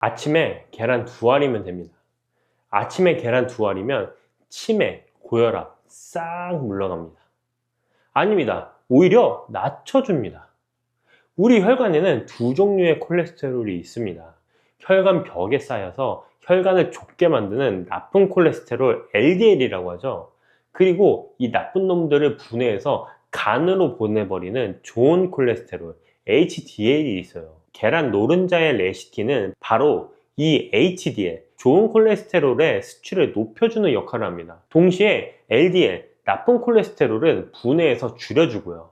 아침에 계란 2알이면 됩니다. 아침에 계란 2알이면 치매, 고혈압 싹 물러갑니다. 아닙니다. 오히려 낮춰줍니다. 우리 혈관에는 두 종류의 콜레스테롤이 있습니다. 혈관 벽에 쌓여서 혈관을 좁게 만드는 나쁜 콜레스테롤 LDL이라고 하죠. 그리고 이 나쁜 놈들을 분해해서 간으로 보내버리는 좋은 콜레스테롤 HDL이 있어요. 계란 노른자의 레시틴은 바로 이 HDL, 좋은 콜레스테롤의 수치를 높여주는 역할을 합니다. 동시에 LDL, 나쁜 콜레스테롤은 분해해서 줄여주고요.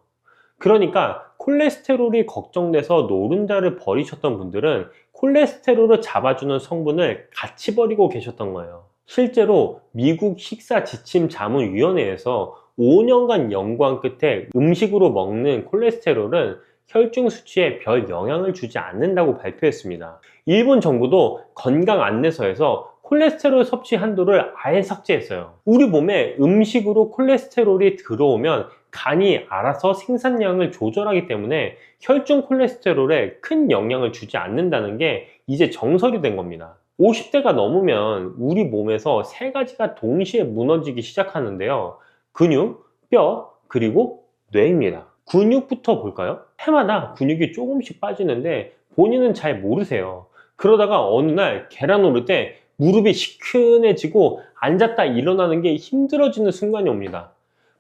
그러니까 콜레스테롤이 걱정돼서 노른자를 버리셨던 분들은 콜레스테롤을 잡아주는 성분을 같이 버리고 계셨던 거예요. 실제로 미국 식사지침자문위원회에서 5년간 연구한 끝에 음식으로 먹는 콜레스테롤은 혈중 수치에 별 영향을 주지 않는다고 발표했습니다. 일본 정부도 건강 안내서에서 콜레스테롤 섭취 한도를 아예 삭제했어요. 우리 몸에 음식으로 콜레스테롤이 들어오면 간이 알아서 생산량을 조절하기 때문에 혈중 콜레스테롤에 큰 영향을 주지 않는다는 게 이제 정설이 된 겁니다. 50대가 넘으면 우리 몸에서 세 가지가 동시에 무너지기 시작하는데요. 근육, 뼈, 그리고 뇌입니다. 근육부터 볼까요? 해마다 근육이 조금씩 빠지는데 본인은 잘 모르세요. 그러다가 어느 날 계란 오를 때 무릎이 시큰해지고 앉았다 일어나는 게 힘들어지는 순간이 옵니다.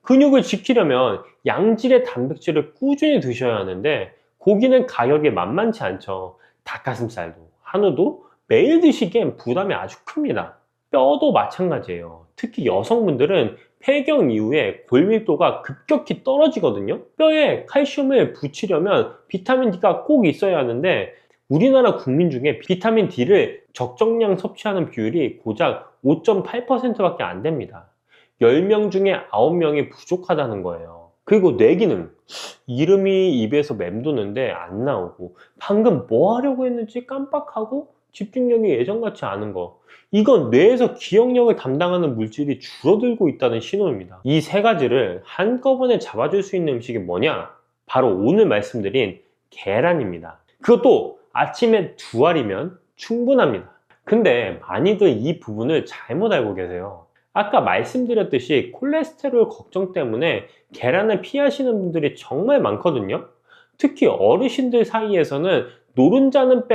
근육을 지키려면 양질의 단백질을 꾸준히 드셔야 하는데 고기는 가격이 만만치 않죠. 닭가슴살도, 한우도 매일 드시기엔 부담이 아주 큽니다. 뼈도 마찬가지예요. 특히 여성분들은 폐경 이후에 골밀도가 급격히 떨어지거든요. 뼈에 칼슘을 붙이려면 비타민 D가 꼭 있어야 하는데 우리나라 국민 중에 비타민 D를 적정량 섭취하는 비율이 고작 5.8%밖에 안 됩니다. 10명 중에 9명이 부족하다는 거예요. 그리고 뇌기능, 이름이 입에서 맴도는데 안 나오고 방금 뭐 하려고 했는지 깜빡하고 집중력이 예전같지 않은 거, 이건 뇌에서 기억력을 담당하는 물질이 줄어들고 있다는 신호입니다. 이 세 가지를 한꺼번에 잡아줄 수 있는 음식이 뭐냐? 바로 오늘 말씀드린 계란입니다. 그것도 아침에 2알이면 충분합니다. 근데 많이들 이 부분을 잘못 알고 계세요. 아까 말씀드렸듯이 콜레스테롤 걱정 때문에 계란을 피하시는 분들이 정말 많거든요. 특히 어르신들 사이에서는 노른자는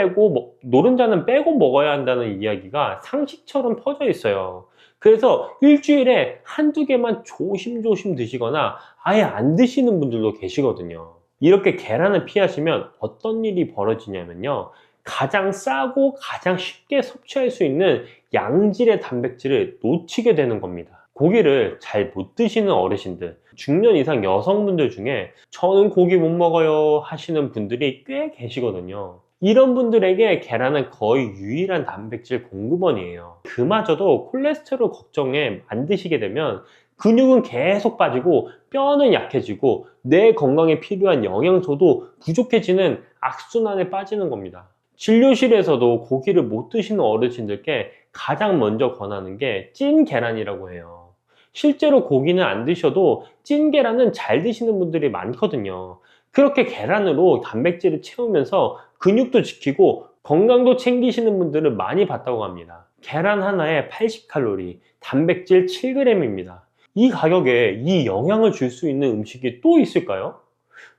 빼고 먹어야 한다는 이야기가 상식처럼 퍼져 있어요. 그래서 일주일에 한두 개만 조심조심 드시거나 아예 안 드시는 분들도 계시거든요. 이렇게 계란을 피하시면 어떤 일이 벌어지냐면요, 가장 싸고 가장 쉽게 섭취할 수 있는 양질의 단백질을 놓치게 되는 겁니다. 고기를 잘 못 드시는 어르신들, 중년 이상 여성분들 중에 저는 고기 못 먹어요 하시는 분들이 꽤 계시거든요. 이런 분들에게 계란은 거의 유일한 단백질 공급원이에요. 그마저도 콜레스테롤 걱정에 안 드시게 되면 근육은 계속 빠지고 뼈는 약해지고 뇌 건강에 필요한 영양소도 부족해지는 악순환에 빠지는 겁니다. 진료실에서도 고기를 못 드시는 어르신들께 가장 먼저 권하는 게 찐 계란이라고 해요. 실제로 고기는 안 드셔도 찐 계란은 잘 드시는 분들이 많거든요. 그렇게 계란으로 단백질을 채우면서 근육도 지키고 건강도 챙기시는 분들을 많이 봤다고 합니다. 계란 하나에 80칼로리, 단백질 7g입니다. 이 가격에 이 영향을 줄 수 있는 음식이 또 있을까요?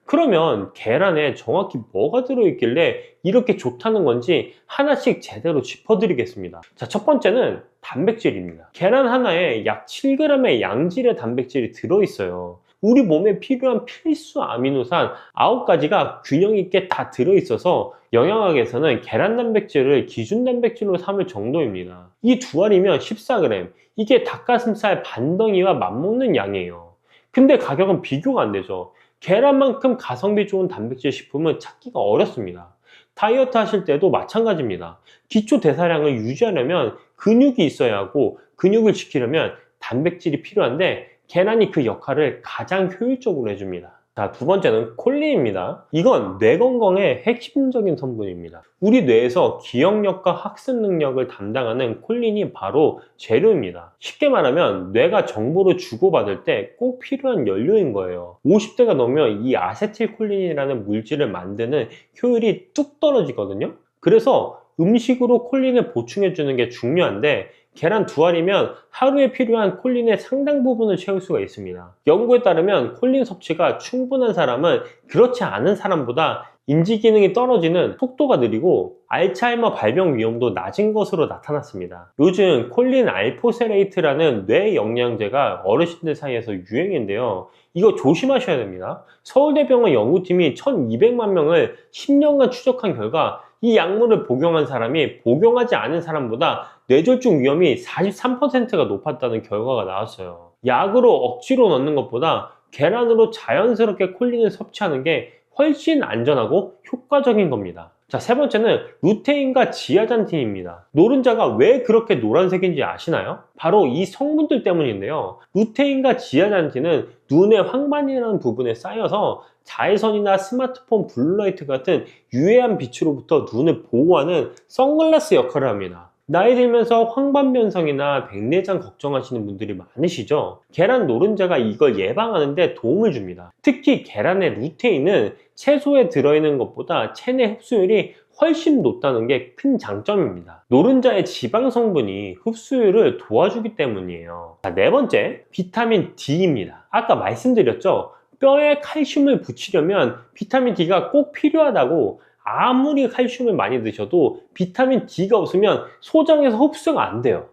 그러면 계란에 정확히 뭐가 들어있길래 이렇게 좋다는 건지 하나씩 제대로 짚어드리겠습니다. 자, 첫 번째는 단백질입니다. 계란 하나에 약 7g의 양질의 단백질이 들어있어요. 우리 몸에 필요한 필수 아미노산 9가지가 균형 있게 다 들어있어서 영양학에서는 계란 단백질을 기준 단백질로 삼을 정도입니다. 이 2알이면 14g, 이게 닭가슴살 반덩이와 맞먹는 양이에요. 근데 가격은 비교가 안 되죠. 계란만큼 가성비 좋은 단백질 식품은 찾기가 어렵습니다. 다이어트 하실 때도 마찬가지입니다. 기초 대사량을 유지하려면 근육이 있어야 하고 근육을 지키려면 단백질이 필요한데 계란이 그 역할을 가장 효율적으로 해줍니다. 자, 두 번째는 콜린입니다. 이건 뇌 건강의 핵심적인 성분입니다. 우리 뇌에서 기억력과 학습 능력을 담당하는 콜린이 바로 재료입니다. 쉽게 말하면 뇌가 정보를 주고받을 때 꼭 필요한 연료인 거예요. 50대가 넘으면 이 아세틸콜린이라는 물질을 만드는 효율이 뚝 떨어지거든요. 그래서 음식으로 콜린을 보충해주는 게 중요한데 계란 두 알이면 하루에 필요한 콜린의 상당 부분을 채울 수가 있습니다. 연구에 따르면 콜린 섭취가 충분한 사람은 그렇지 않은 사람보다 인지 기능이 떨어지는 속도가 느리고 알츠하이머 발병 위험도 낮은 것으로 나타났습니다. 요즘 콜린 알포세레이트라는 뇌 영양제가 어르신들 사이에서 유행인데요. 이거 조심하셔야 됩니다. 서울대병원 연구팀이 1200만 명을 10년간 추적한 결과 이 약물을 복용한 사람이 복용하지 않은 사람보다 뇌졸중 위험이 43%가 높았다는 결과가 나왔어요. 약으로 억지로 넣는 것보다 계란으로 자연스럽게 콜린을 섭취하는 게 훨씬 안전하고 효과적인 겁니다. 자, 세 번째는 루테인과 지아잔틴입니다. 노른자가 왜 그렇게 노란색인지 아시나요? 바로 이 성분들 때문인데요. 루테인과 지아잔틴은 눈의 황반이라는 부분에 쌓여서 자외선이나 스마트폰 블루라이트 같은 유해한 빛으로부터 눈을 보호하는 선글라스 역할을 합니다. 나이 들면서 황반변성이나 백내장 걱정하시는 분들이 많으시죠? 계란 노른자가 이걸 예방하는 데 도움을 줍니다. 특히 계란의 루테인은 채소에 들어있는 것보다 체내 흡수율이 훨씬 높다는 게 큰 장점입니다. 노른자의 지방 성분이 흡수율을 도와주기 때문이에요. 자, 네 번째, 비타민 D입니다. 아까 말씀드렸죠? 뼈에 칼슘을 붙이려면 비타민 D가 꼭 필요하다고. 아무리 칼슘을 많이 드셔도 비타민 D가 없으면 소장에서 흡수가 안 돼요.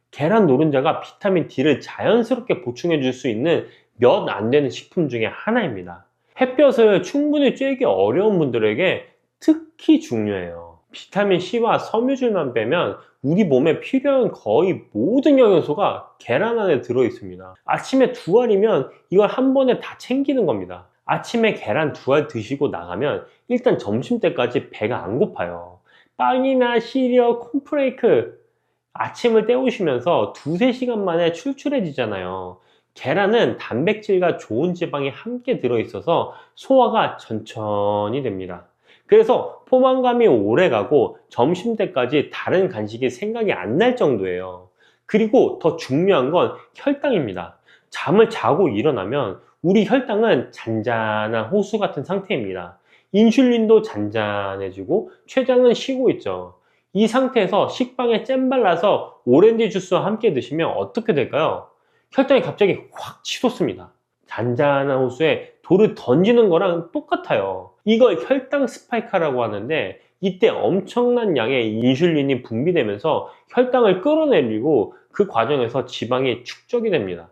계란 노른자가 비타민 D를 자연스럽게 보충해 줄 수 있는 몇 안 되는 식품 중에 하나입니다. 햇볕을 충분히 쬐기 어려운 분들에게 특히 중요해요. 비타민 C와 섬유질만 빼면 우리 몸에 필요한 거의 모든 영양소가 계란 안에 들어 있습니다. 아침에 두 알이면 이걸 한 번에 다 챙기는 겁니다. 아침에 계란 두 알 드시고 나가면 일단 점심때까지 배가 안 고파요. 빵이나 시리얼, 콘프레이크 아침을 때우시면서 두세 시간 만에 출출해지잖아요. 계란은 단백질과 좋은 지방이 함께 들어있어서 소화가 천천히 됩니다. 그래서 포만감이 오래 가고 점심때까지 다른 간식이 생각이 안 날 정도예요. 그리고 더 중요한 건 혈당입니다. 잠을 자고 일어나면 우리 혈당은 잔잔한 호수 같은 상태입니다. 인슐린도 잔잔해지고 췌장은 쉬고 있죠. 이 상태에서 식빵에 잼 발라서 오렌지 주스와 함께 드시면 어떻게 될까요? 혈당이 갑자기 확 치솟습니다. 잔잔한 호수에 돌을 던지는 거랑 똑같아요. 이걸 혈당 스파이크라고 하는데 이때 엄청난 양의 인슐린이 분비되면서 혈당을 끌어내리고 그 과정에서 지방이 축적이 됩니다.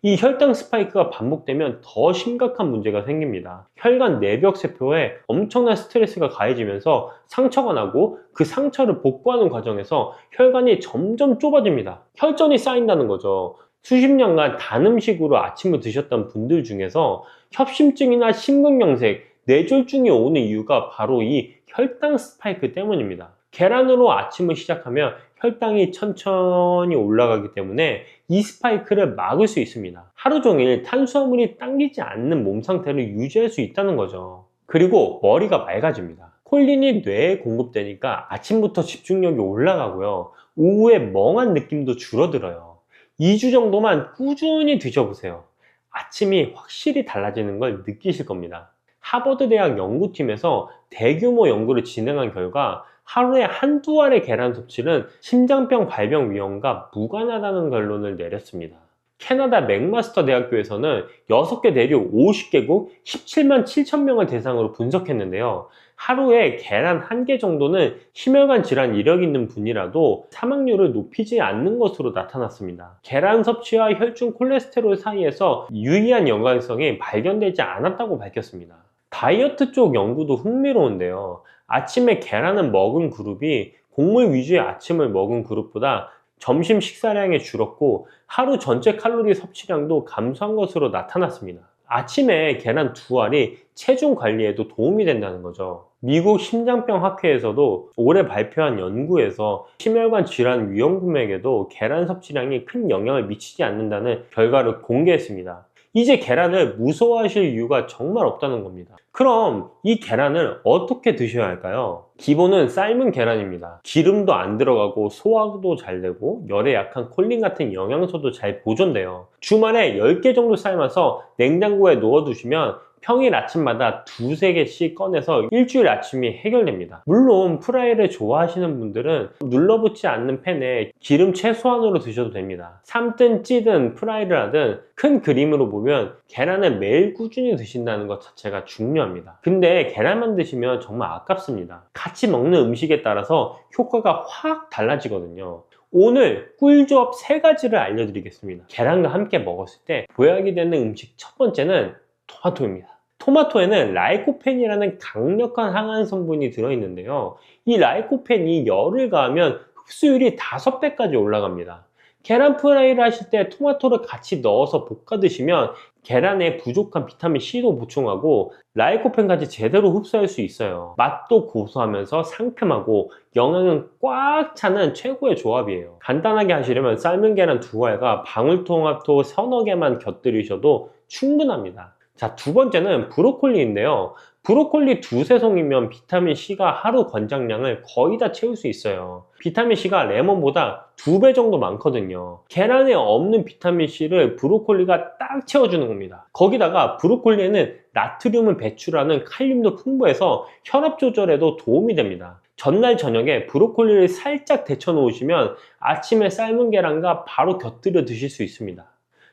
이 혈당 스파이크가 반복되면 더 심각한 문제가 생깁니다. 혈관 내벽 세포에 엄청난 스트레스가 가해지면서 상처가 나고 그 상처를 복구하는 과정에서 혈관이 점점 좁아집니다. 혈전이 쌓인다는 거죠. 수십 년간 단 음식으로 아침을 드셨던 분들 중에서 협심증이나 심근경색, 뇌졸중이 오는 이유가 바로 이 혈당 스파이크 때문입니다. 계란으로 아침을 시작하면 혈당이 천천히 올라가기 때문에 이 스파이크를 막을 수 있습니다. 하루 종일 탄수화물이 당기지 않는 몸 상태를 유지할 수 있다는 거죠. 그리고 머리가 맑아집니다. 콜린이 뇌에 공급되니까 아침부터 집중력이 올라가고요. 오후에 멍한 느낌도 줄어들어요. 2주 정도만 꾸준히 드셔보세요. 아침이 확실히 달라지는 걸 느끼실 겁니다. 하버드 대학 연구팀에서 대규모 연구를 진행한 결과 하루에 한두 알의 계란 섭취는 심장병 발병 위험과 무관하다는 결론을 내렸습니다. 캐나다 맥마스터 대학교에서는 6개 대륙 50개국 17만 7천 명을 대상으로 분석했는데요. 하루에 계란 1개 정도는 심혈관 질환 이력 있는 분이라도 사망률을 높이지 않는 것으로 나타났습니다. 계란 섭취와 혈중 콜레스테롤 사이에서 유의한 연관성이 발견되지 않았다고 밝혔습니다. 다이어트 쪽 연구도 흥미로운데요. 아침에 계란을 먹은 그룹이 곡물 위주의 아침을 먹은 그룹보다 점심 식사량이 줄었고 하루 전체 칼로리 섭취량도 감소한 것으로 나타났습니다. 아침에 계란 두 알이 체중 관리에도 도움이 된다는 거죠. 미국 심장병 학회에서도 올해 발표한 연구에서 심혈관 질환 위험군에게도 계란 섭취량이 큰 영향을 미치지 않는다는 결과를 공개했습니다. 이제 계란을 무서워하실 이유가 정말 없다는 겁니다. 그럼 이 계란을 어떻게 드셔야 할까요? 기본은 삶은 계란입니다. 기름도 안 들어가고 소화도 잘 되고 열에 약한 콜린 같은 영양소도 잘 보존돼요. 주말에 10개 정도 삶아서 냉장고에 넣어두시면 평일 아침마다 두세 개씩 꺼내서 일주일 아침이 해결됩니다. 물론 프라이를 좋아하시는 분들은 눌러붙지 않는 팬에 기름 최소한으로 드셔도 됩니다. 삶든 찌든 프라이를 하든 큰 그림으로 보면 계란을 매일 꾸준히 드신다는 것 자체가 중요합니다. 근데 계란만 드시면 정말 아깝습니다. 같이 먹는 음식에 따라서 효과가 확 달라지거든요. 오늘 꿀조합 3가지를 알려드리겠습니다. 계란과 함께 먹었을 때 보약이 되는 음식 첫 번째는 토마토입니다. 토마토에는 라이코펜이라는 강력한 항암 성분이 들어있는데요. 이 라이코펜이 열을 가하면 흡수율이 5배까지 올라갑니다. 계란 프라이를 하실 때 토마토를 같이 넣어서 볶아 드시면 계란에 부족한 비타민C도 보충하고 라이코펜까지 제대로 흡수할 수 있어요. 맛도 고소하면서 상큼하고 영양은 꽉 차는 최고의 조합이에요. 간단하게 하시려면 삶은 계란 2알과 방울토마토 서너 개만 곁들이셔도 충분합니다. 자, 두 번째는 브로콜리인데요. 브로콜리 2-3송이면 비타민C가 하루 권장량을 거의 다 채울 수 있어요. 비타민C가 레몬보다 2배 정도 많거든요. 계란에 없는 비타민C를 브로콜리가 딱 채워주는 겁니다. 거기다가 브로콜리에는 나트륨을 배출하는 칼륨도 풍부해서 혈압 조절에도 도움이 됩니다. 전날 저녁에 브로콜리를 살짝 데쳐 놓으시면 아침에 삶은 계란과 바로 곁들여 드실 수 있습니다.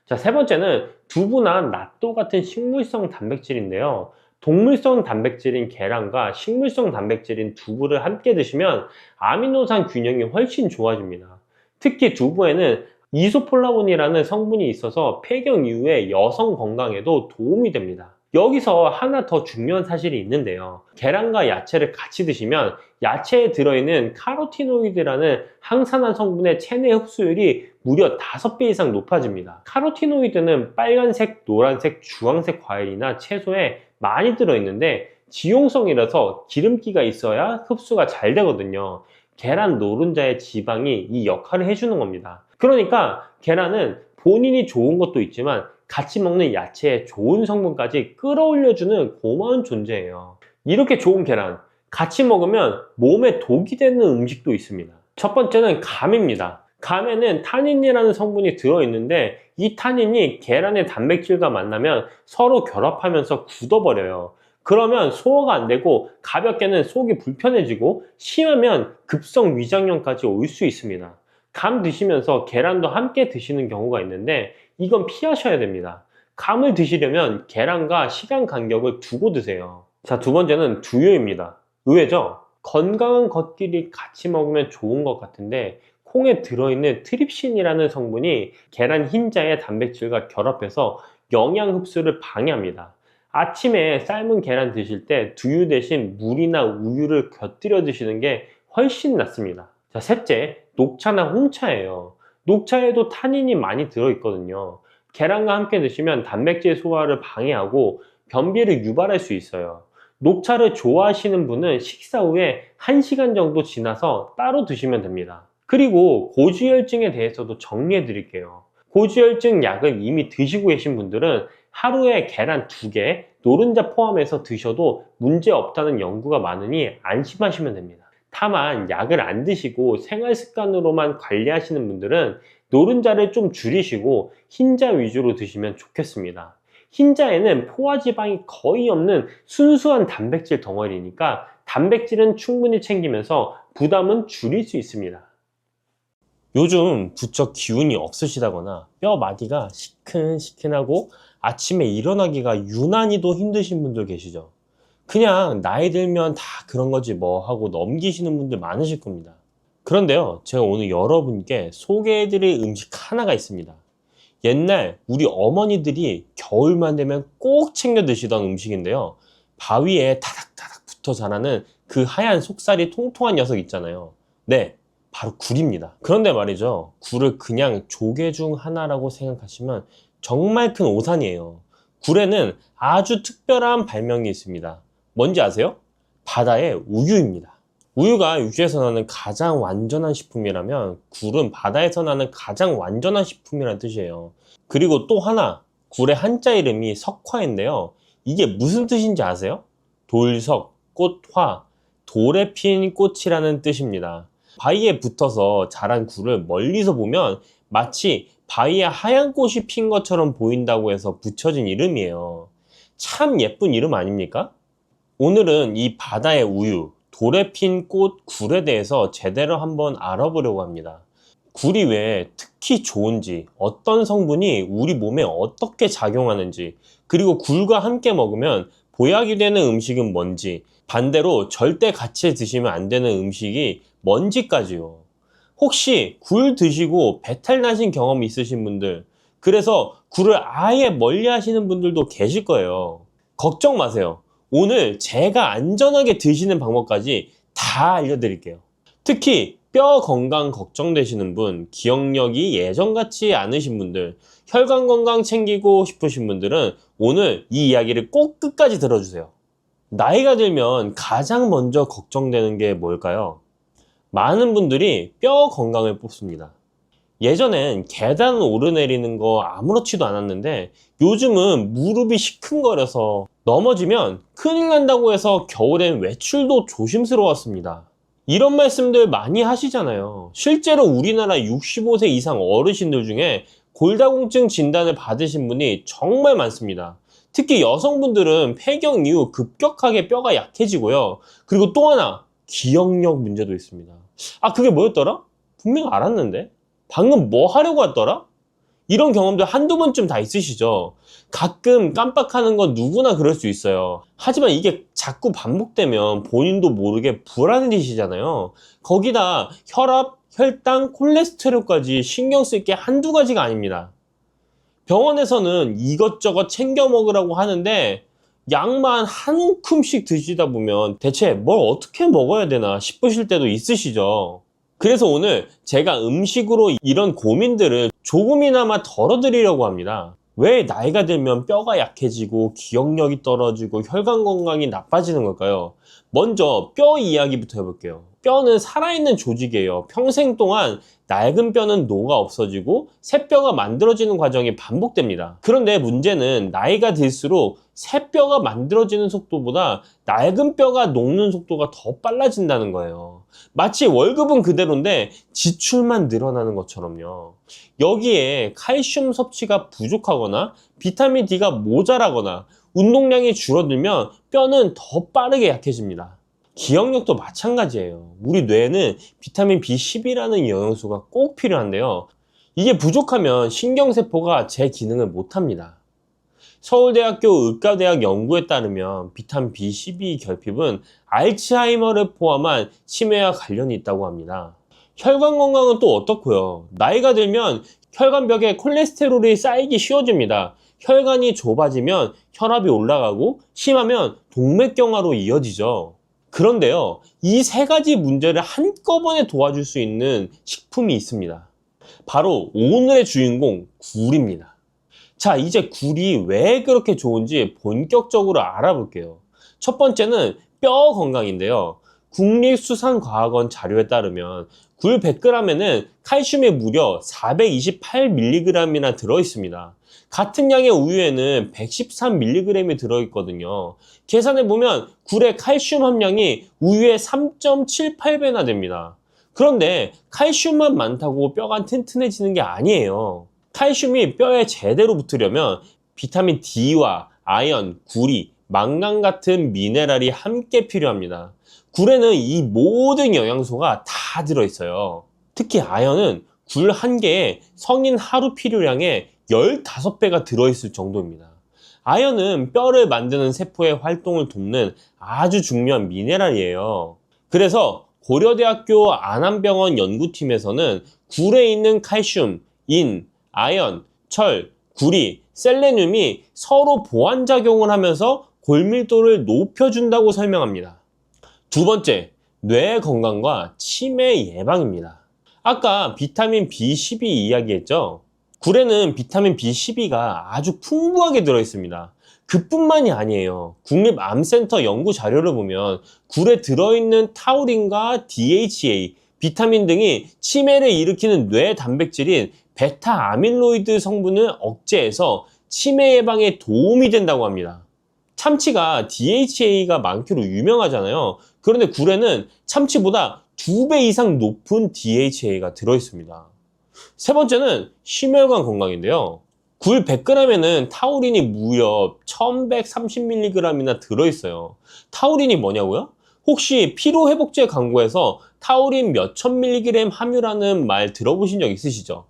자, 세 번째는 두부나 낫또 같은 식물성 단백질인데요. 동물성 단백질인 계란과 식물성 단백질인 두부를 함께 드시면 아미노산 균형이 훨씬 좋아집니다. 특히 두부에는 이소폴라본이라는 성분이 있어서 폐경 이후에 여성 건강에도 도움이 됩니다. 여기서 하나 더 중요한 사실이 있는데요. 계란과 야채를 같이 드시면 야채에 들어있는 카로티노이드라는 항산화 성분의 체내 흡수율이 무려 5배 이상 높아집니다. 카로티노이드는 빨간색, 노란색, 주황색 과일이나 채소에 많이 들어있는데 지용성이라서 기름기가 있어야 흡수가 잘 되거든요. 계란 노른자의 지방이 이 역할을 해주는 겁니다. 그러니까 계란은 본인이 좋은 것도 있지만 같이 먹는 야채의 좋은 성분까지 끌어올려주는 고마운 존재예요. 이렇게 좋은 계란 같이 먹으면 몸에 독이 되는 음식도 있습니다. 첫 번째는 감입니다. 감에는 타닌이라는 성분이 들어있는데 이 타닌이 계란의 단백질과 만나면 서로 결합하면서 굳어버려요. 그러면 소화가 안 되고 가볍게는 속이 불편해지고 심하면 급성 위장염까지 올 수 있습니다. 감 드시면서 계란도 함께 드시는 경우가 있는데 이건 피하셔야 됩니다. 감을 드시려면 계란과 시간 간격을 두고 드세요. 자, 두 번째는 두유입니다. 의외죠? 건강한 것끼리 같이 먹으면 좋은 것 같은데 콩에 들어있는 트립신이라는 성분이 계란 흰자의 단백질과 결합해서 영양 흡수를 방해합니다. 아침에 삶은 계란 드실 때 두유 대신 물이나 우유를 곁들여 드시는 게 훨씬 낫습니다. 자, 셋째, 녹차나 홍차예요. 녹차에도 타닌이 많이 들어있거든요. 계란과 함께 드시면 단백질 소화를 방해하고 변비를 유발할 수 있어요. 녹차를 좋아하시는 분은 식사 후에 1시간 정도 지나서 따로 드시면 됩니다. 그리고 고지혈증에 대해서도 정리해 드릴게요. 고지혈증 약을 이미 드시고 계신 분들은 하루에 계란 2개, 노른자 포함해서 드셔도 문제 없다는 연구가 많으니 안심하시면 됩니다. 다만 약을 안 드시고 생활 습관으로만 관리하시는 분들은 노른자를 좀 줄이시고 흰자 위주로 드시면 좋겠습니다. 흰자에는 포화지방이 거의 없는 순수한 단백질 덩어리니까 단백질은 충분히 챙기면서 부담은 줄일 수 있습니다. 요즘 부쩍 기운이 없으시다거나 뼈 마디가 시큰시큰하고 아침에 일어나기가 유난히도 힘드신 분들 계시죠? 그냥 나이 들면 다 그런 거지 뭐 하고 넘기시는 분들 많으실 겁니다. 그런데요, 제가 오늘 여러분께 소개해드릴 음식 하나가 있습니다. 옛날 우리 어머니들이 겨울만 되면 꼭 챙겨 드시던 음식인데요. 바위에 타닥타닥 붙어 자라는 그 하얀 속살이 통통한 녀석 있잖아요. 네, 바로 굴입니다. 그런데 말이죠, 굴을 그냥 조개 중 하나라고 생각하시면 정말 큰 오산이에요. 굴에는 아주 특별한 발명이 있습니다. 뭔지 아세요? 바다의 우유입니다. 우유가 육지에서 나는 가장 완전한 식품이라면 굴은 바다에서 나는 가장 완전한 식품이라는 뜻이에요. 그리고 또 하나, 굴의 한자 이름이 석화인데요. 이게 무슨 뜻인지 아세요? 돌석, 꽃화, 돌에 핀 꽃이라는 뜻입니다. 바위에 붙어서 자란 굴을 멀리서 보면 마치 바위에 하얀 꽃이 핀 것처럼 보인다고 해서 붙여진 이름이에요. 참 예쁜 이름 아닙니까? 오늘은 이 바다의 우유, 돌에 핀 꽃 굴에 대해서 제대로 한번 알아보려고 합니다. 굴이 왜 특히 좋은지, 어떤 성분이 우리 몸에 어떻게 작용하는지, 그리고 굴과 함께 먹으면 보약이 되는 음식은 뭔지, 반대로 절대 같이 드시면 안 되는 음식이 뭔지까지요. 혹시 굴 드시고 배탈 나신 경험 있으신 분들, 그래서 굴을 아예 멀리 하시는 분들도 계실 거예요. 걱정 마세요. 오늘 제가 안전하게 드시는 방법까지 다 알려드릴게요. 특히 뼈 건강 걱정되시는 분, 기억력이 예전 같지 않으신 분들, 혈관 건강 챙기고 싶으신 분들은 오늘 이 이야기를 꼭 끝까지 들어주세요. 나이가 들면 가장 먼저 걱정되는 게 뭘까요? 많은 분들이 뼈 건강을 뽑습니다. 예전엔 계단 오르내리는 거 아무렇지도 않았는데 요즘은 무릎이 시큰거려서 넘어지면 큰일 난다고 해서 겨울엔 외출도 조심스러웠습니다. 이런 말씀들 많이 하시잖아요. 실제로 우리나라 65세 이상 어르신들 중에 골다공증 진단을 받으신 분이 정말 많습니다. 특히 여성분들은 폐경 이후 급격하게 뼈가 약해지고요. 그리고 또 하나, 기억력 문제도 있습니다. 아, 그게 뭐였더라? 분명 알았는데? 방금 뭐 하려고 했더라? 이런 경험도 한두 번쯤 다 있으시죠? 가끔 깜빡하는 건 누구나 그럴 수 있어요. 하지만 이게 자꾸 반복되면 본인도 모르게 불안해지시잖아요. 거기다 혈압, 혈당, 콜레스테롤까지 신경 쓸 게 한두 가지가 아닙니다. 병원에서는 이것저것 챙겨 먹으라고 하는데 약만 한 움큼씩 드시다 보면 대체 뭘 어떻게 먹어야 되나 싶으실 때도 있으시죠? 그래서 오늘 제가 음식으로 이런 고민들을 조금이나마 덜어드리려고 합니다. 왜 나이가 들면 뼈가 약해지고 기억력이 떨어지고 혈관 건강이 나빠지는 걸까요? 먼저 뼈 이야기부터 해볼게요. 뼈는 살아있는 조직이에요. 평생 동안 낡은 뼈는 녹아 없어지고 새 뼈가 만들어지는 과정이 반복됩니다. 그런데 문제는 나이가 들수록 새 뼈가 만들어지는 속도보다 낡은 뼈가 녹는 속도가 더 빨라진다는 거예요. 마치 월급은 그대로인데 지출만 늘어나는 것처럼요. 여기에 칼슘 섭취가 부족하거나 비타민 D가 모자라거나 운동량이 줄어들면 뼈는 더 빠르게 약해집니다. 기억력도 마찬가지예요. 우리 뇌는 비타민 B12라는 영양소가 꼭 필요한데요. 이게 부족하면 신경세포가 제 기능을 못합니다. 서울대학교 의과대학 연구에 따르면 비타민 B12 결핍은 알츠하이머를 포함한 치매와 관련이 있다고 합니다. 혈관 건강은 또 어떻고요? 나이가 들면 혈관벽에 콜레스테롤이 쌓이기 쉬워집니다. 혈관이 좁아지면 혈압이 올라가고 심하면 동맥경화로 이어지죠. 그런데요, 이 세 가지 문제를 한꺼번에 도와줄 수 있는 식품이 있습니다. 바로 오늘의 주인공, 굴입니다. 자, 이제 굴이 왜 그렇게 좋은지 본격적으로 알아볼게요. 첫 번째는 뼈 건강인데요. 국립수산과학원 자료에 따르면 굴 100g에는 칼슘이 무려 428mg이나 들어있습니다. 같은 양의 우유에는 113mg이 들어있거든요. 계산해보면 굴의 칼슘 함량이 우유의 3.78배나 됩니다. 그런데 칼슘만 많다고 뼈가 튼튼해지는 게 아니에요. 칼슘이 뼈에 제대로 붙으려면 비타민 D와 아연, 구리, 망간 같은 미네랄이 함께 필요합니다. 굴에는 이 모든 영양소가 다 들어있어요. 특히 아연은 굴 한 개에 성인 하루 필요량의 15배가 들어있을 정도입니다. 아연은 뼈를 만드는 세포의 활동을 돕는 아주 중요한 미네랄이에요. 그래서 고려대학교 안암병원 연구팀에서는 굴에 있는 칼슘, 인, 아연, 철, 구리, 셀레늄이 서로 보완작용을 하면서 골밀도를 높여준다고 설명합니다. 두 번째, 뇌 건강과 치매 예방입니다. 아까 비타민 B12 이야기했죠? 굴에는 비타민 B12가 아주 풍부하게 들어있습니다. 그뿐만이 아니에요. 국립암센터 연구 자료를 보면 굴에 들어있는 타우린과 DHA, 비타민 등이 치매를 일으키는 뇌 단백질인 베타 아밀로이드 성분을 억제해서 치매 예방에 도움이 된다고 합니다. 참치가 DHA가 많기로 유명하잖아요. 그런데 굴에는 참치보다 2배 이상 높은 DHA가 들어있습니다. 세 번째는 심혈관 건강인데요. 굴 100g에는 타우린이 무려 1130mg이나 들어있어요. 타우린이 뭐냐고요? 혹시 피로회복제 광고에서 타우린 몇천 mg 함유라는 말 들어보신 적 있으시죠?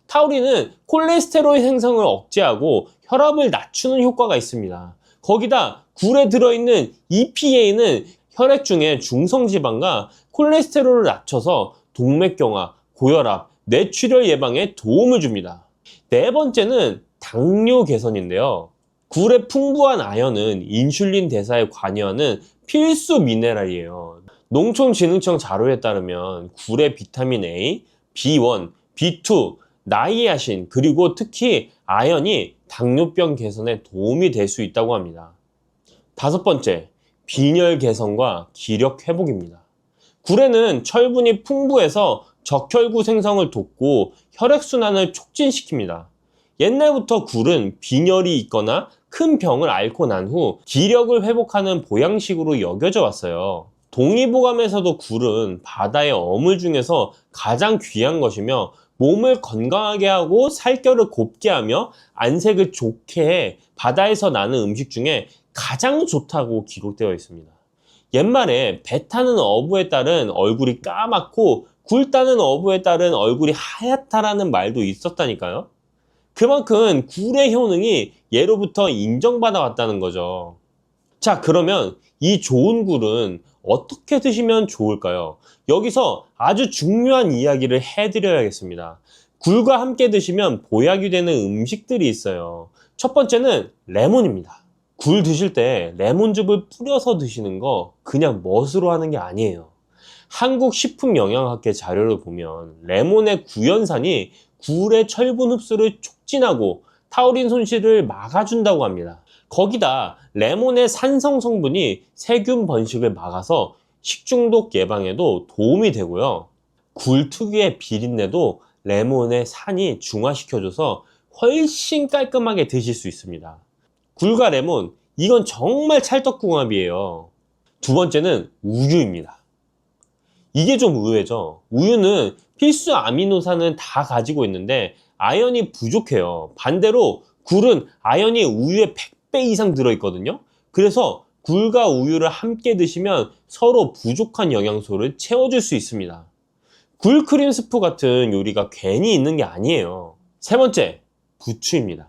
타우린은 콜레스테롤 생성을 억제하고 혈압을 낮추는 효과가 있습니다. 거기다 굴에 들어있는 EPA는 혈액 중에 중성지방과 콜레스테롤을 낮춰서 동맥경화, 고혈압, 뇌출혈 예방에 도움을 줍니다. 네 번째는 당뇨 개선인데요. 굴의 풍부한 아연은 인슐린 대사에 관여하는 필수 미네랄이에요. 농촌진흥청 자료에 따르면 굴의 비타민 A, B1, B2, 나이아신 그리고 특히 아연이 당뇨병 개선에 도움이 될 수 있다고 합니다. 다섯 번째, 빈혈 개선과 기력 회복입니다. 굴에는 철분이 풍부해서 적혈구 생성을 돕고 혈액순환을 촉진시킵니다. 옛날부터 굴은 빈혈이 있거나 큰 병을 앓고 난 후 기력을 회복하는 보양식으로 여겨져 왔어요. 동의보감에서도 굴은 바다의 어물 중에서 가장 귀한 것이며 몸을 건강하게 하고 살결을 곱게 하며 안색을 좋게 해 바다에서 나는 음식 중에 가장 좋다고 기록되어 있습니다. 옛말에 배 타는 어부에 따른 얼굴이 까맣고 굴 따는 어부에 따른 얼굴이 하얗다라는 말도 있었다니까요. 그만큼 굴의 효능이 예로부터 인정받아 왔다는 거죠. 자, 그러면 이 좋은 굴은 어떻게 드시면 좋을까요? 여기서 아주 중요한 이야기를 해드려야겠습니다. 굴과 함께 드시면 보약이 되는 음식들이 있어요. 첫 번째는 레몬입니다. 굴 드실 때 레몬즙을 뿌려서 드시는 거 그냥 멋으로 하는 게 아니에요. 한국식품영양학회 자료를 보면 레몬의 구연산이 굴의 철분 흡수를 촉진하고 타우린 손실을 막아준다고 합니다. 거기다 레몬의 산성 성분이 세균 번식을 막아서 식중독 예방에도 도움이 되고요. 굴 특유의 비린내도 레몬의 산이 중화시켜줘서 훨씬 깔끔하게 드실 수 있습니다. 굴과 레몬, 이건 정말 찰떡궁합이에요. 두 번째는 우유입니다. 이게 좀 의외죠. 우유는 필수 아미노산은 다 가지고 있는데 아연이 부족해요. 반대로 굴은 아연이 우유의 100배 이상 들어있거든요. 그래서 굴과 우유를 함께 드시면 서로 부족한 영양소를 채워줄 수 있습니다. 굴 크림 스프 같은 요리가 괜히 있는 게 아니에요. 세 번째, 부추입니다.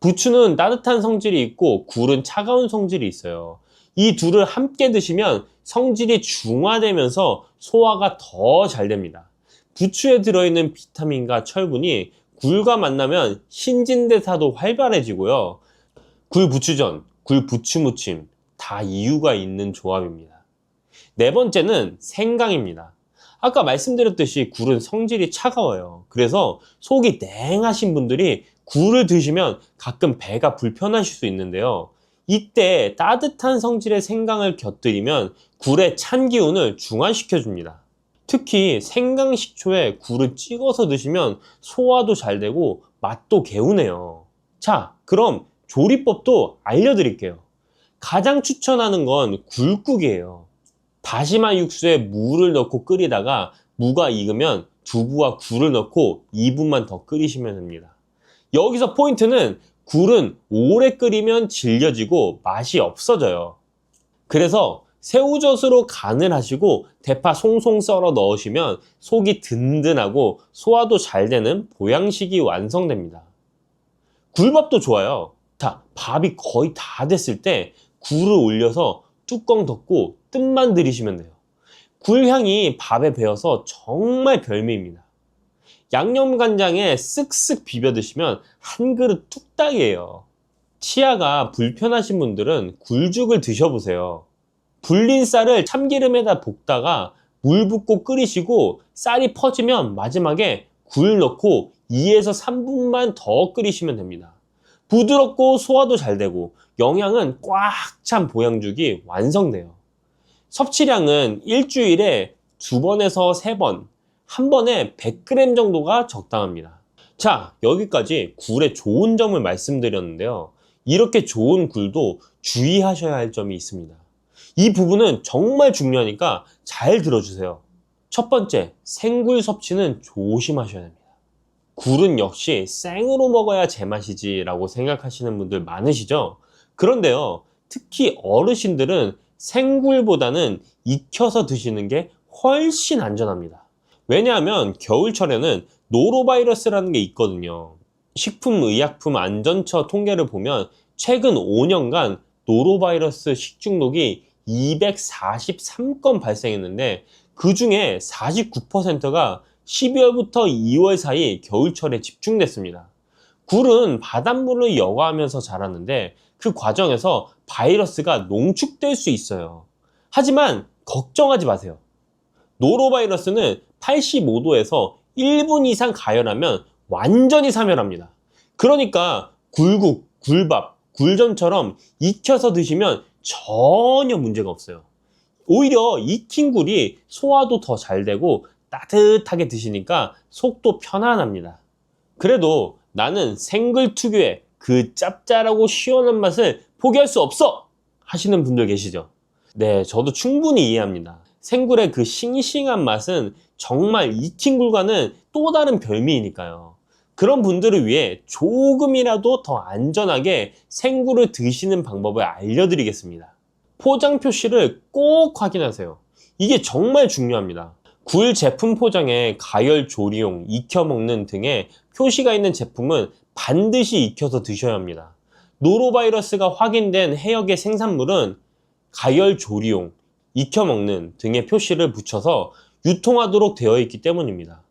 부추는 따뜻한 성질이 있고 굴은 차가운 성질이 있어요. 이 둘을 함께 드시면 성질이 중화되면서 소화가 더 잘 됩니다. 부추에 들어있는 비타민과 철분이 굴과 만나면 신진대사도 활발해지고요. 굴부추전, 굴부추무침 다 이유가 있는 조합입니다. 네 번째는 생강입니다. 아까 말씀드렸듯이 굴은 성질이 차가워요. 그래서 속이 냉하신 분들이 굴을 드시면 가끔 배가 불편하실 수 있는데요. 이때 따뜻한 성질의 생강을 곁들이면 굴의 찬 기운을 중화시켜 줍니다. 특히 생강 식초에 굴을 찍어서 드시면 소화도 잘 되고 맛도 개운해요. 자, 그럼 조리법도 알려드릴게요. 가장 추천하는 건 굴국이에요. 다시마 육수에 무를 넣고 끓이다가 무가 익으면 두부와 굴을 넣고 2분만 더 끓이시면 됩니다. 여기서 포인트는 굴은 오래 끓이면 질겨지고 맛이 없어져요. 그래서 새우젓으로 간을 하시고 대파 송송 썰어 넣으시면 속이 든든하고 소화도 잘 되는 보양식이 완성됩니다. 굴밥도 좋아요. 자, 밥이 거의 다 됐을 때 굴을 올려서 뚜껑 덮고 뜸만 들이시면 돼요. 굴향이 밥에 배어서 정말 별미입니다. 양념간장에 쓱쓱 비벼 드시면 한 그릇 뚝딱이에요. 치아가 불편하신 분들은 굴죽을 드셔보세요. 불린 쌀을 참기름에다 볶다가 물 붓고 끓이시고 쌀이 퍼지면 마지막에 굴 넣고 2에서 3분만 더 끓이시면 됩니다. 부드럽고 소화도 잘 되고 영양은 꽉 찬 보양죽이 완성돼요. 섭취량은 일주일에 2번에서 3번, 한 번에 100g 정도가 적당합니다. 자, 여기까지 굴의 좋은 점을 말씀드렸는데요. 이렇게 좋은 굴도 주의하셔야 할 점이 있습니다. 이 부분은 정말 중요하니까 잘 들어주세요. 첫 번째, 생굴 섭취는 조심하셔야 합니다. 굴은 역시 생으로 먹어야 제맛이지 라고 생각하시는 분들 많으시죠? 그런데요, 특히 어르신들은 생굴보다는 익혀서 드시는 게 훨씬 안전합니다. 왜냐하면 겨울철에는 노로바이러스라는 게 있거든요. 식품의약품안전처 통계를 보면 최근 5년간 노로바이러스 식중독이 243건 발생했는데 그 중에 49%가 12월부터 2월 사이 겨울철에 집중됐습니다. 굴은 바닷물을 여과하면서 자라는데 그 과정에서 바이러스가 농축될 수 있어요. 하지만 걱정하지 마세요. 노로바이러스는 85도에서 1분 이상 가열하면 완전히 사멸합니다. 그러니까 굴국, 굴밥, 굴전처럼 익혀서 드시면 전혀 문제가 없어요. 오히려 익힌 굴이 소화도 더 잘 되고 따뜻하게 드시니까 속도 편안합니다. 그래도 나는 생굴 특유의 그 짭짤하고 시원한 맛을 포기할 수 없어! 하시는 분들 계시죠? 네, 저도 충분히 이해합니다. 생굴의 그 싱싱한 맛은 정말 익힌 굴과는 또 다른 별미이니까요. 그런 분들을 위해 조금이라도 더 안전하게 생굴을 드시는 방법을 알려드리겠습니다. 포장 표시를 꼭 확인하세요. 이게 정말 중요합니다. 굴 제품 포장에 가열 조리용, 익혀 먹는 등의 표시가 있는 제품은 반드시 익혀서 드셔야 합니다. 노로바이러스가 확인된 해역의 생산물은 가열 조리용, 익혀 먹는 등의 표시를 붙여서 유통하도록 되어 있기 때문입니다.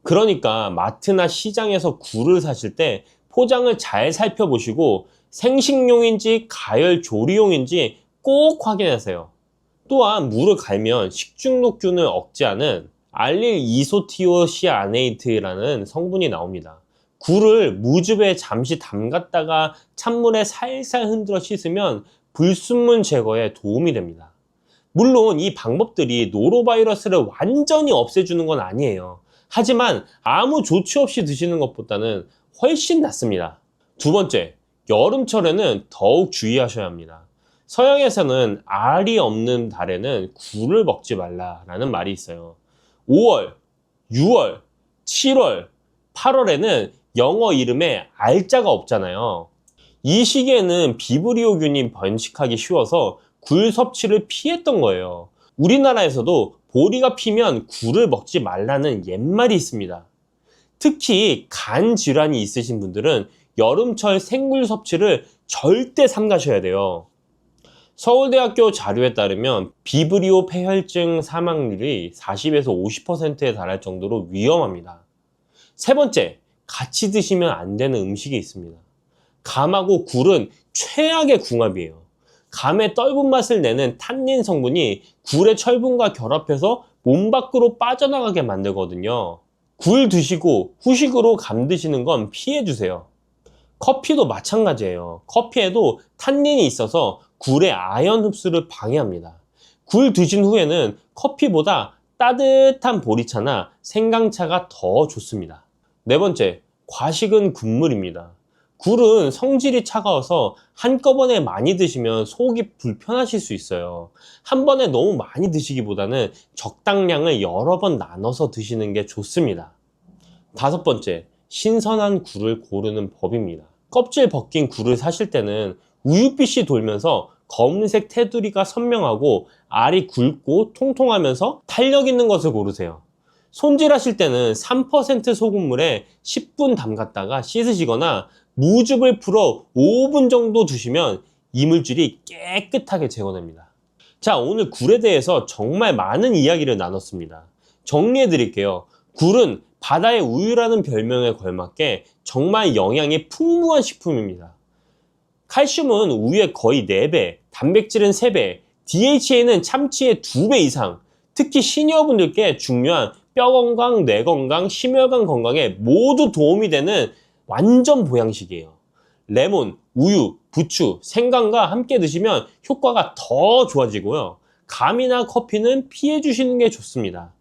그러니까 마트나 시장에서 굴을 사실 때 포장을 잘 살펴보시고 생식용인지 가열 조리용인지 꼭 확인하세요. 또한 물을 갈면 식중독균을 억제하는 알릴 이소티오시아네이트라는 성분이 나옵니다. 굴을 무즙에 잠시 담갔다가 찬물에 살살 흔들어 씻으면 불순물 제거에 도움이 됩니다. 물론 이 방법들이 노로바이러스를 완전히 없애주는 건 아니에요. 하지만 아무 조치 없이 드시는 것보다는 훨씬 낫습니다. 두 번째, 여름철에는 더욱 주의하셔야 합니다. 서양에서는 알이 없는 달에는 굴을 먹지 말라라는 말이 있어요. 5월, 6월, 7월, 8월에는 영어 이름에 알자가 없잖아요. 이 시기에는 비브리오균이 번식하기 쉬워서 굴 섭취를 피했던 거예요. 우리나라에서도 보리가 피면 굴을 먹지 말라는 옛말이 있습니다. 특히 간 질환이 있으신 분들은 여름철 생굴 섭취를 절대 삼가셔야 돼요. 서울대학교 자료에 따르면 비브리오 폐혈증 사망률이 40에서 50%에 달할 정도로 위험합니다. 세 번째, 같이 드시면 안 되는 음식이 있습니다. 감하고 굴은 최악의 궁합이에요. 감의 떫은 맛을 내는 탄닌 성분이 굴의 철분과 결합해서 몸 밖으로 빠져나가게 만들거든요. 굴 드시고 후식으로 감 드시는 건 피해주세요. 커피도 마찬가지예요. 커피에도 탄닌이 있어서 굴의 아연 흡수를 방해합니다. 굴 드신 후에는 커피보다 따뜻한 보리차나 생강차가 더 좋습니다. 네 번째, 과식은 금물입니다. 굴은 성질이 차가워서 한꺼번에 많이 드시면 속이 불편하실 수 있어요. 한 번에 너무 많이 드시기보다는 적당량을 여러 번 나눠서 드시는 게 좋습니다. 다섯 번째, 신선한 굴을 고르는 법입니다. 껍질 벗긴 굴을 사실 때는 우윳빛이 돌면서 검은색 테두리가 선명하고 알이 굵고 통통하면서 탄력 있는 것을 고르세요. 손질하실 때는 3% 소금물에 10분 담갔다가 씻으시거나 무즙을 풀어 5분 정도 두시면 이물질이 깨끗하게 제거됩니다. 자, 오늘 굴에 대해서 정말 많은 이야기를 나눴습니다. 정리해 드릴게요. 굴은 바다의 우유라는 별명에 걸맞게 정말 영양이 풍부한 식품입니다. 칼슘은 우유의 거의 4배, 단백질은 3배, DHA는 참치의 2배 이상, 특히 시니어분들께 중요한 뼈 건강, 뇌 건강, 심혈관 건강에 모두 도움이 되는 완전 보양식이에요. 레몬, 우유, 부추, 생강과 함께 드시면 효과가 더 좋아지고요. 감이나 커피는 피해 주시는 게 좋습니다.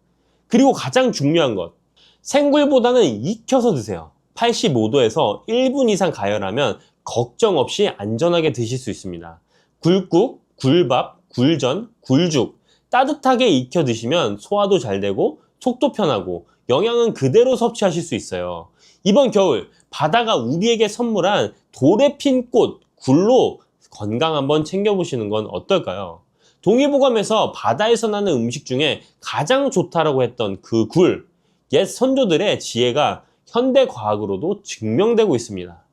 그리고 가장 중요한 것, 생굴보다는 익혀서 드세요. 85도에서 1분 이상 가열하면 걱정 없이 안전하게 드실 수 있습니다. 굴국, 굴밥, 굴전, 굴죽 따뜻하게 익혀 드시면 소화도 잘 되고 속도 편하고 영양은 그대로 섭취하실 수 있어요. 이번 겨울 바다가 우리에게 선물한 돌에 핀 꽃, 굴로 건강 한번 챙겨보시는 건 어떨까요? 동의보감에서 바다에서 나는 음식 중에 가장 좋다라고 했던 그 굴, 옛 선조들의 지혜가 현대 과학으로도 증명되고 있습니다.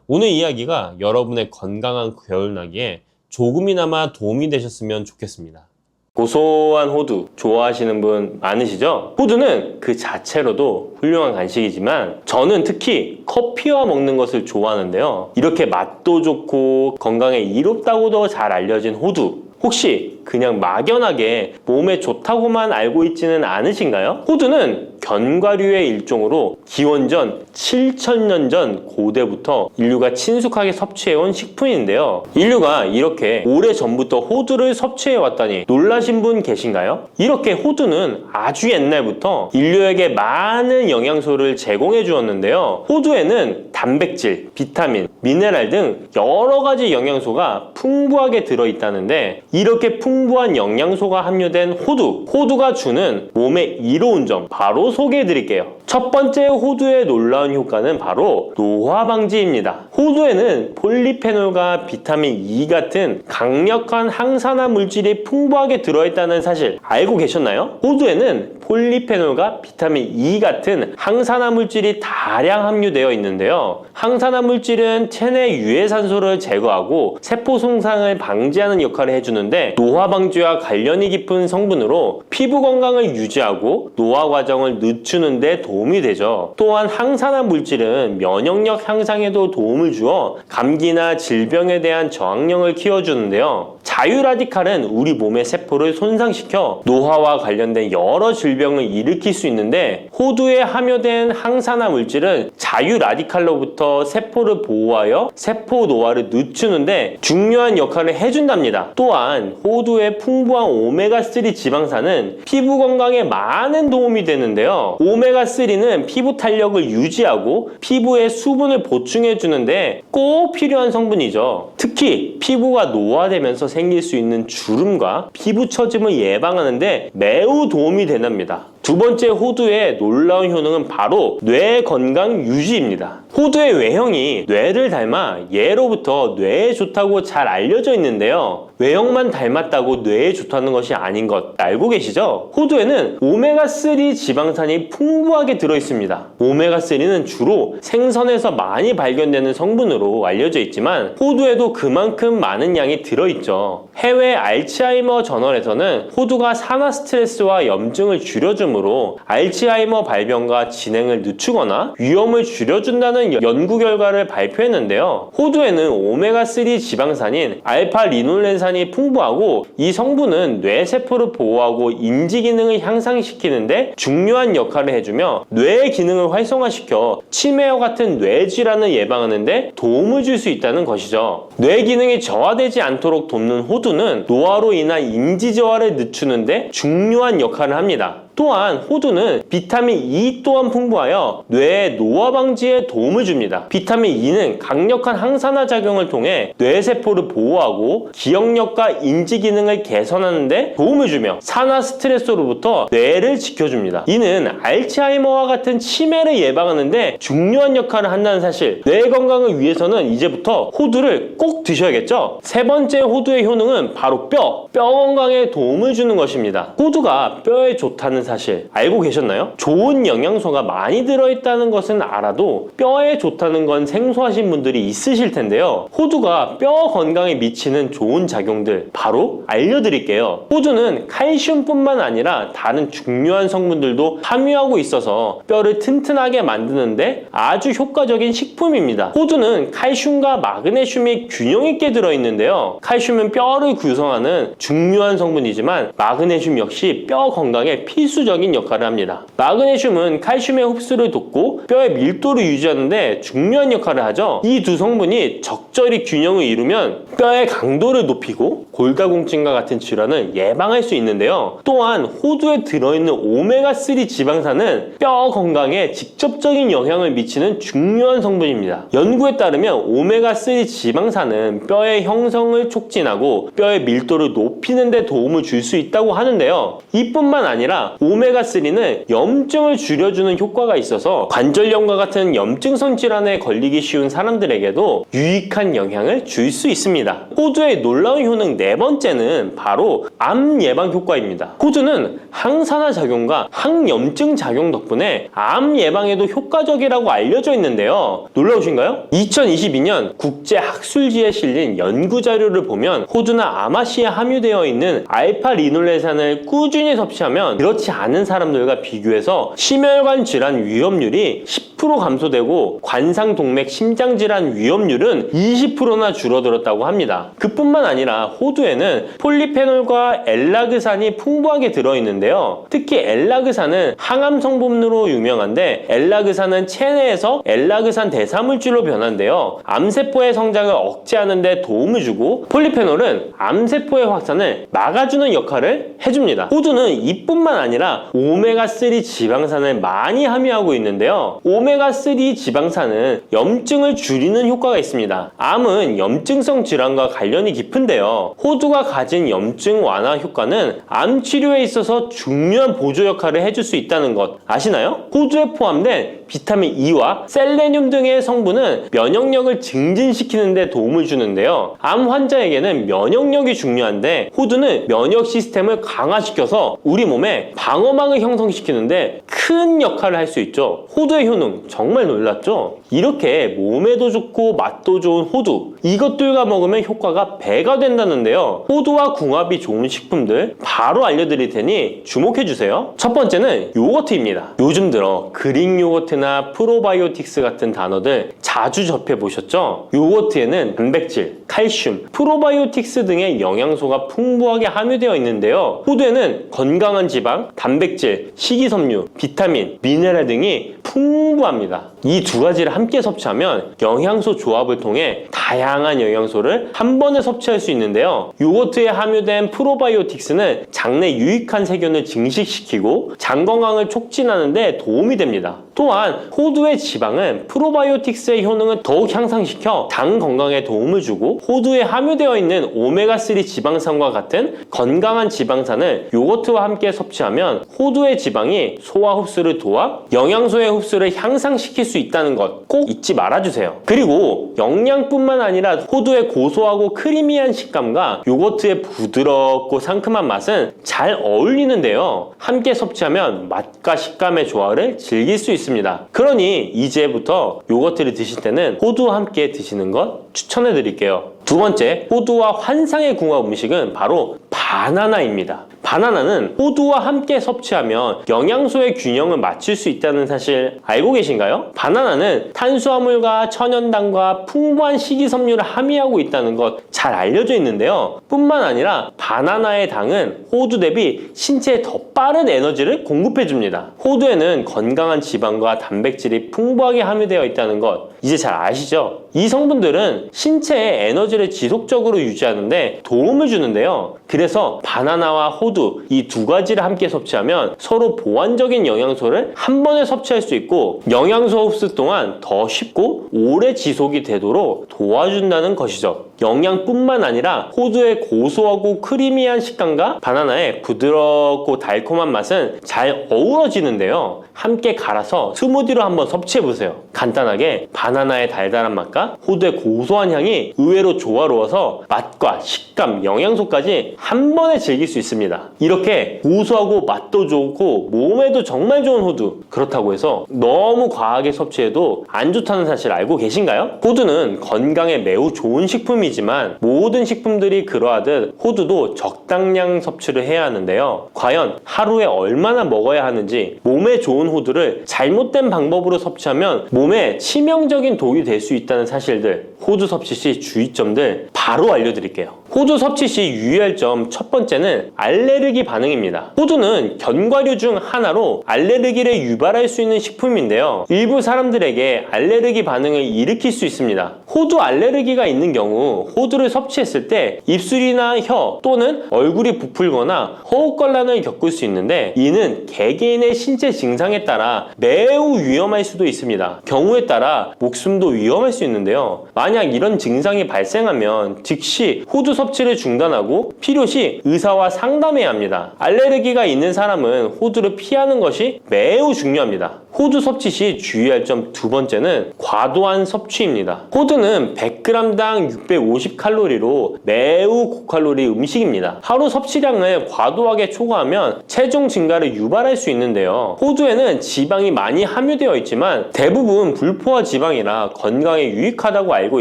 오늘 이야기가 여러분의 건강한 겨울나기에 조금이나마 도움이 되셨으면 좋겠습니다. 고소한 호두 좋아하시는 분 많으시죠? 호두는 그 자체로도 훌륭한 간식이지만 저는 특히 커피와 먹는 것을 좋아하는데요. 이렇게 맛도 좋고 건강에 이롭다고도 잘 알려진 호두, 혹시 그냥 막연하게 몸에 좋다고만 알고 있지는 않으신가요? 호두는 견과류의 일종으로 기원전 7,000년 전 고대부터 인류가 친숙하게 섭취해온 식품인데요. 인류가 이렇게 오래전부터 호두를 섭취해왔다니 놀라신 분 계신가요? 이렇게 호두는 아주 옛날부터 인류에게 많은 영양소를 제공해 주었는데요. 호두에는 단백질, 비타민, 미네랄 등 여러 가지 영양소가 풍부하게 들어있다는데 이렇게 풍부한 영양소가 함유된 호두가 주는 몸에 이로운 점 바로 소개해 드릴게요. 첫 번째 호두의 놀라운 효과는 바로 노화 방지입니다. 호두에는 폴리페놀과 비타민 E 같은 강력한 항산화 물질이 풍부하게 들어있다는 사실 알고 계셨나요? 호두에는 폴리페놀과 비타민 E 같은 항산화 물질이 다량 함유되어 있는데요. 항산화 물질은 체내 유해산소를 제거하고 세포 손상을 방지하는 역할을 해주는데 노화 방지와 관련이 깊은 성분으로 피부 건강을 유지하고 노화 과정을 늦추는 데 도움이 되죠. 또한 항산화 물질은 면역력 향상에도 도움을 주어 감기나 질병에 대한 저항력을 키워주는데요. 자유라디칼은 우리 몸의 세포를 손상시켜 노화와 관련된 여러 질병을 일으킬 수 있는데 호두에 함유된 항산화 물질은 자유라디칼로부터 세포를 보호하여 세포 노화를 늦추는데 중요한 역할을 해준답니다. 또한 호두의 풍부한 오메가3 지방산은 피부 건강에 많은 도움이 되는데요. 오메가3는 피부 탄력을 유지하고 피부에 수분을 보충해 주는데 꼭 필요한 성분이죠. 특히 피부가 노화되면서 생길 수 있는 주름과 피부 처짐을 예방하는데 매우 도움이 된답니다. 두 번째 호두의 놀라운 효능은 바로 뇌 건강 유지입니다. 호두의 외형이 뇌를 닮아 예로부터 뇌에 좋다고 잘 알려져 있는데요. 외형만 닮았다고 뇌에 좋다는 것이 아닌 것 알고 계시죠? 호두에는 오메가3 지방산이 풍부하게 들어있습니다. 오메가3는 주로 생선에서 많이 발견되는 성분으로 알려져 있지만 호두에도 그만큼 많은 양이 들어있죠. 해외 알츠하이머 저널에서는 호두가 산화 스트레스와 염증을 줄여주므로 알츠하이머 발병과 진행을 늦추거나 위험을 줄여준다는 연구 결과를 발표했는데요. 호두에는 오메가3 지방산인 알파리놀렌산이 풍부하고 이 성분은 뇌세포를 보호하고 인지 기능을 향상시키는데 중요한 역할을 해주며 뇌의 기능을 활성화시켜 치매와 같은 뇌질환을 예방하는데 도움을 줄 수 있다는 것이죠. 뇌 기능이 저하되지 않도록 돕는 호두는 노화로 인한 인지 저하를 늦추는데 중요한 역할을 합니다. 또한 호두는 비타민 E 또한 풍부하여 뇌의 노화 방지에 도움을 줍니다. 비타민 E는 강력한 항산화 작용을 통해 뇌세포를 보호하고 기억력과 인지 기능을 개선하는 데 도움을 주며 산화 스트레스로부터 뇌를 지켜줍니다. 이는 알츠하이머와 같은 치매를 예방하는 데 중요한 역할을 한다는 사실, 뇌 건강을 위해서는 이제부터 호두를 꼭 드셔야겠죠? 세 번째 호두의 효능은 바로 뼈 건강에 도움을 주는 것입니다. 호두가 뼈에 좋다는 사실 알고 계셨나요? 좋은 영양소가 많이 들어있다는 것은 알아도 뼈에 좋다는 건 생소하신 분들이 있으실 텐데요. 호두가 뼈 건강에 미치는 좋은 작용들 바로 알려드릴게요. 호두는 칼슘뿐만 아니라 다른 중요한 성분들도 함유하고 있어서 뼈를 튼튼하게 만드는데 아주 효과적인 식품입니다. 호두는 칼슘과 마그네슘이 균형 있게 들어있는데요. 칼슘은 뼈를 구성하는 중요한 성분이지만 마그네슘 역시 뼈 건강에 필수적인 역할을 합니다. 마그네슘은 칼슘의 흡수를 돕고 뼈의 밀도를 유지하는데 중요한 역할을 하죠. 이 두 성분이 적절히 균형을 이루면 뼈의 강도를 높이고 골다공증과 같은 질환을 예방할 수 있는데요. 또한 호두에 들어있는 오메가3 지방산은 뼈 건강에 직접적인 영향을 미치는 중요한 성분입니다. 연구에 따르면 오메가3 지방산은 뼈의 형성을 촉진하고 뼈의 밀도를 높이는 데 도움을 줄 수 있다고 하는데요. 이뿐만 아니라 오메가3는 염증을 줄여주는 효과가 있어서 관절염과 같은 염증성 질환에 걸리기 쉬운 사람들에게도 유익한 영향을 줄 수 있습니다. 호두의 놀라운 효능 네 번째는 바로 암 예방 효과입니다. 호두는 항산화 작용과 항염증 작용 덕분에 암 예방에도 효과적이라고 알려져 있는데요. 놀라우신가요? 2022년 국제학술지에 실린 연구 자료를 보면 호두나 아마씨에 함유되어 있는 알파 리놀레산을 꾸준히 섭취하면 그렇지 않은 사람들과 비교해서 심혈관 질환 위험률이 10% 감소되고 관상동맥 심장질환 위험률은 20%나 줄어들었다고 합니다. 그뿐만 아니라 호두에는 폴리페놀과 엘라그산이 풍부하게 들어있는데요. 특히 엘라그산은 항암 성분으로 유명한데 엘라그산은 체내에서 엘라그산 대사물질로 변한대요. 암세포의 성장을 억제하는 데 도움을 주고 폴리페놀은 암세포의 확산을 막아주는 역할을 해줍니다. 호두는 이뿐만 아니라 오메가3 지방산을 많이 함유하고 있는데요. 오메가3 지방산은 염증을 줄이는 효과가 있습니다. 암은 염증성 질환과 관련이 깊은데요. 호두가 가진 염증 완화 효과는 암 치료에 있어서 중요한 보조 역할을 해줄 수 있다는 것 아시나요? 호두에 포함된 비타민 E와 셀레늄 등의 성분은 면역력을 증진시키는 데 도움을 주는데요. 암 환자에게는 면역력이 중요한데 호두는 면역 시스템을 강화시켜서 우리 몸에 방어막을 형성시키는데 큰 역할을 할 수 있죠. 호두의 효능 정말 놀랍죠? 이렇게 몸에도 좋고 맛도 좋은 호두, 이것들과 먹으면 효과가 배가 된다는데요. 호두와 궁합이 좋은 식품들 바로 알려드릴 테니 주목해주세요. 첫 번째는 요거트입니다. 요즘 들어 그릭 요거트나 프로바이오틱스 같은 단어들 자주 접해보셨죠? 요거트에는 단백질, 칼슘, 프로바이오틱스 등의 영양소가 풍부하게 함유되어 있는데요. 호두에는 건강한 지방, 단백질, 식이섬유, 비타민, 미네랄 등이 풍부합니다. 이 두 가지를 함께 섭취하면 영양소 조합을 통해 다양한 영양소를 한 번에 섭취할 수 있는데요. 요거트에 함유된 프로바이오틱스는 장내 유익한 세균을 증식시키고 장 건강을 촉진하는 데 도움이 됩니다. 또한 호두의 지방은 프로바이오틱스의 효능을 더욱 향상시켜 장 건강에 도움을 주고 호두에 함유되어 있는 오메가3 지방산과 같은 건강한 지방산을 요거트와 함께 섭취하면 호두의 지방이 소화 흡수를 도와 영양소의 흡수를 향상시킬 수 있다는 것 꼭 잊지 말아주세요. 그리고 영양뿐만 아니라 호두의 고소하고 크리미한 식감과 요거트의 부드럽고 상큼한 맛은 잘 어울리는데요. 함께 섭취하면 맛과 식감의 조화를 즐길 수 있습니다. 그러니 이제부터 요거트를 드실 때는 호두와 함께 드시는 것 추천해 드릴게요. 두 번째, 호두와 환상의 궁합 음식은 바로 바나나입니다. 바나나는 호두와 함께 섭취하면 영양소의 균형을 맞출 수 있다는 사실 알고 계신가요? 바나나는 탄수화물과 천연당과 풍부한 식이섬유를 함유하고 있다는 것 잘 알려져 있는데요. 뿐만 아니라 바나나의 당은 호두 대비 신체에 더 빠른 에너지를 공급해 줍니다. 호두에는 건강한 지방과 단백질이 풍부하게 함유되어 있다는 것 이제 잘 아시죠? 이 성분들은 신체의 에너지를 지속적으로 유지하는데 도움을 주는데요. 그래서 바나나와 호두 이 두 가지를 함께 섭취하면 서로 보완적인 영양소를 한 번에 섭취할 수 있고 영양소 흡수 동안 더 쉽고 오래 지속이 되도록 도와준다는 것이죠. 영양뿐만 아니라 호두의 고소하고 크리미한 식감과 바나나의 부드럽고 달콤한 맛은 잘 어우러지는데요. 함께 갈아서 스무디로 한번 섭취해보세요. 간단하게 바나나의 달달한 맛과 호두의 고소한 향이 의외로 조화로워서 맛과 식감, 영양소까지 한 번에 즐길 수 있습니다. 이렇게 고소하고 맛도 좋고 몸에도 정말 좋은 호두, 그렇다고 해서 너무 과하게 섭취해도 안 좋다는 사실 알고 계신가요? 호두는 건강에 매우 좋은 식품이지만 모든 식품들이 그러하듯 호두도 적당량 섭취를 해야 하는데요. 과연 하루에 얼마나 먹어야 하는지, 몸에 좋은 호두를 잘못된 방법으로 섭취하면 몸에 치명적인 독이 될 수 있다는 사실들, 호두 섭취 시 주의점들 바로 알려드릴게요. 호두 섭취 시 유의할 점 첫 번째는 알레르기 반응입니다. 호두는 견과류 중 하나로 알레르기를 유발할 수 있는 식품인데요. 일부 사람들에게 알레르기 반응을 일으킬 수 있습니다. 호두 알레르기가 있는 경우 경우 호두를 섭취했을 때 입술이나 혀 또는 얼굴이 부풀거나 허우걸란을 겪을 수 있는데 이는 개개인의 신체 증상에 따라 매우 위험할 수도 있습니다. 경우에 따라 목숨도 위험할 수 있는데요. 만약 이런 증상이 발생하면 즉시 호두 섭취를 중단하고 필요시 의사와 상담해야 합니다. 알레르기가 있는 사람은 호두를 피하는 것이 매우 중요합니다. 호두 섭취 시 주의할 점 두 번째는 과도한 섭취입니다. 호두는 100g당 650칼로리로 매우 고칼로리 음식입니다. 하루 섭취량을 과도하게 초과하면 체중 증가를 유발할 수 있는데요. 호두에는 지방이 많이 함유되어 있지만 대부분 불포화 지방이라 건강에 유익하다고 알고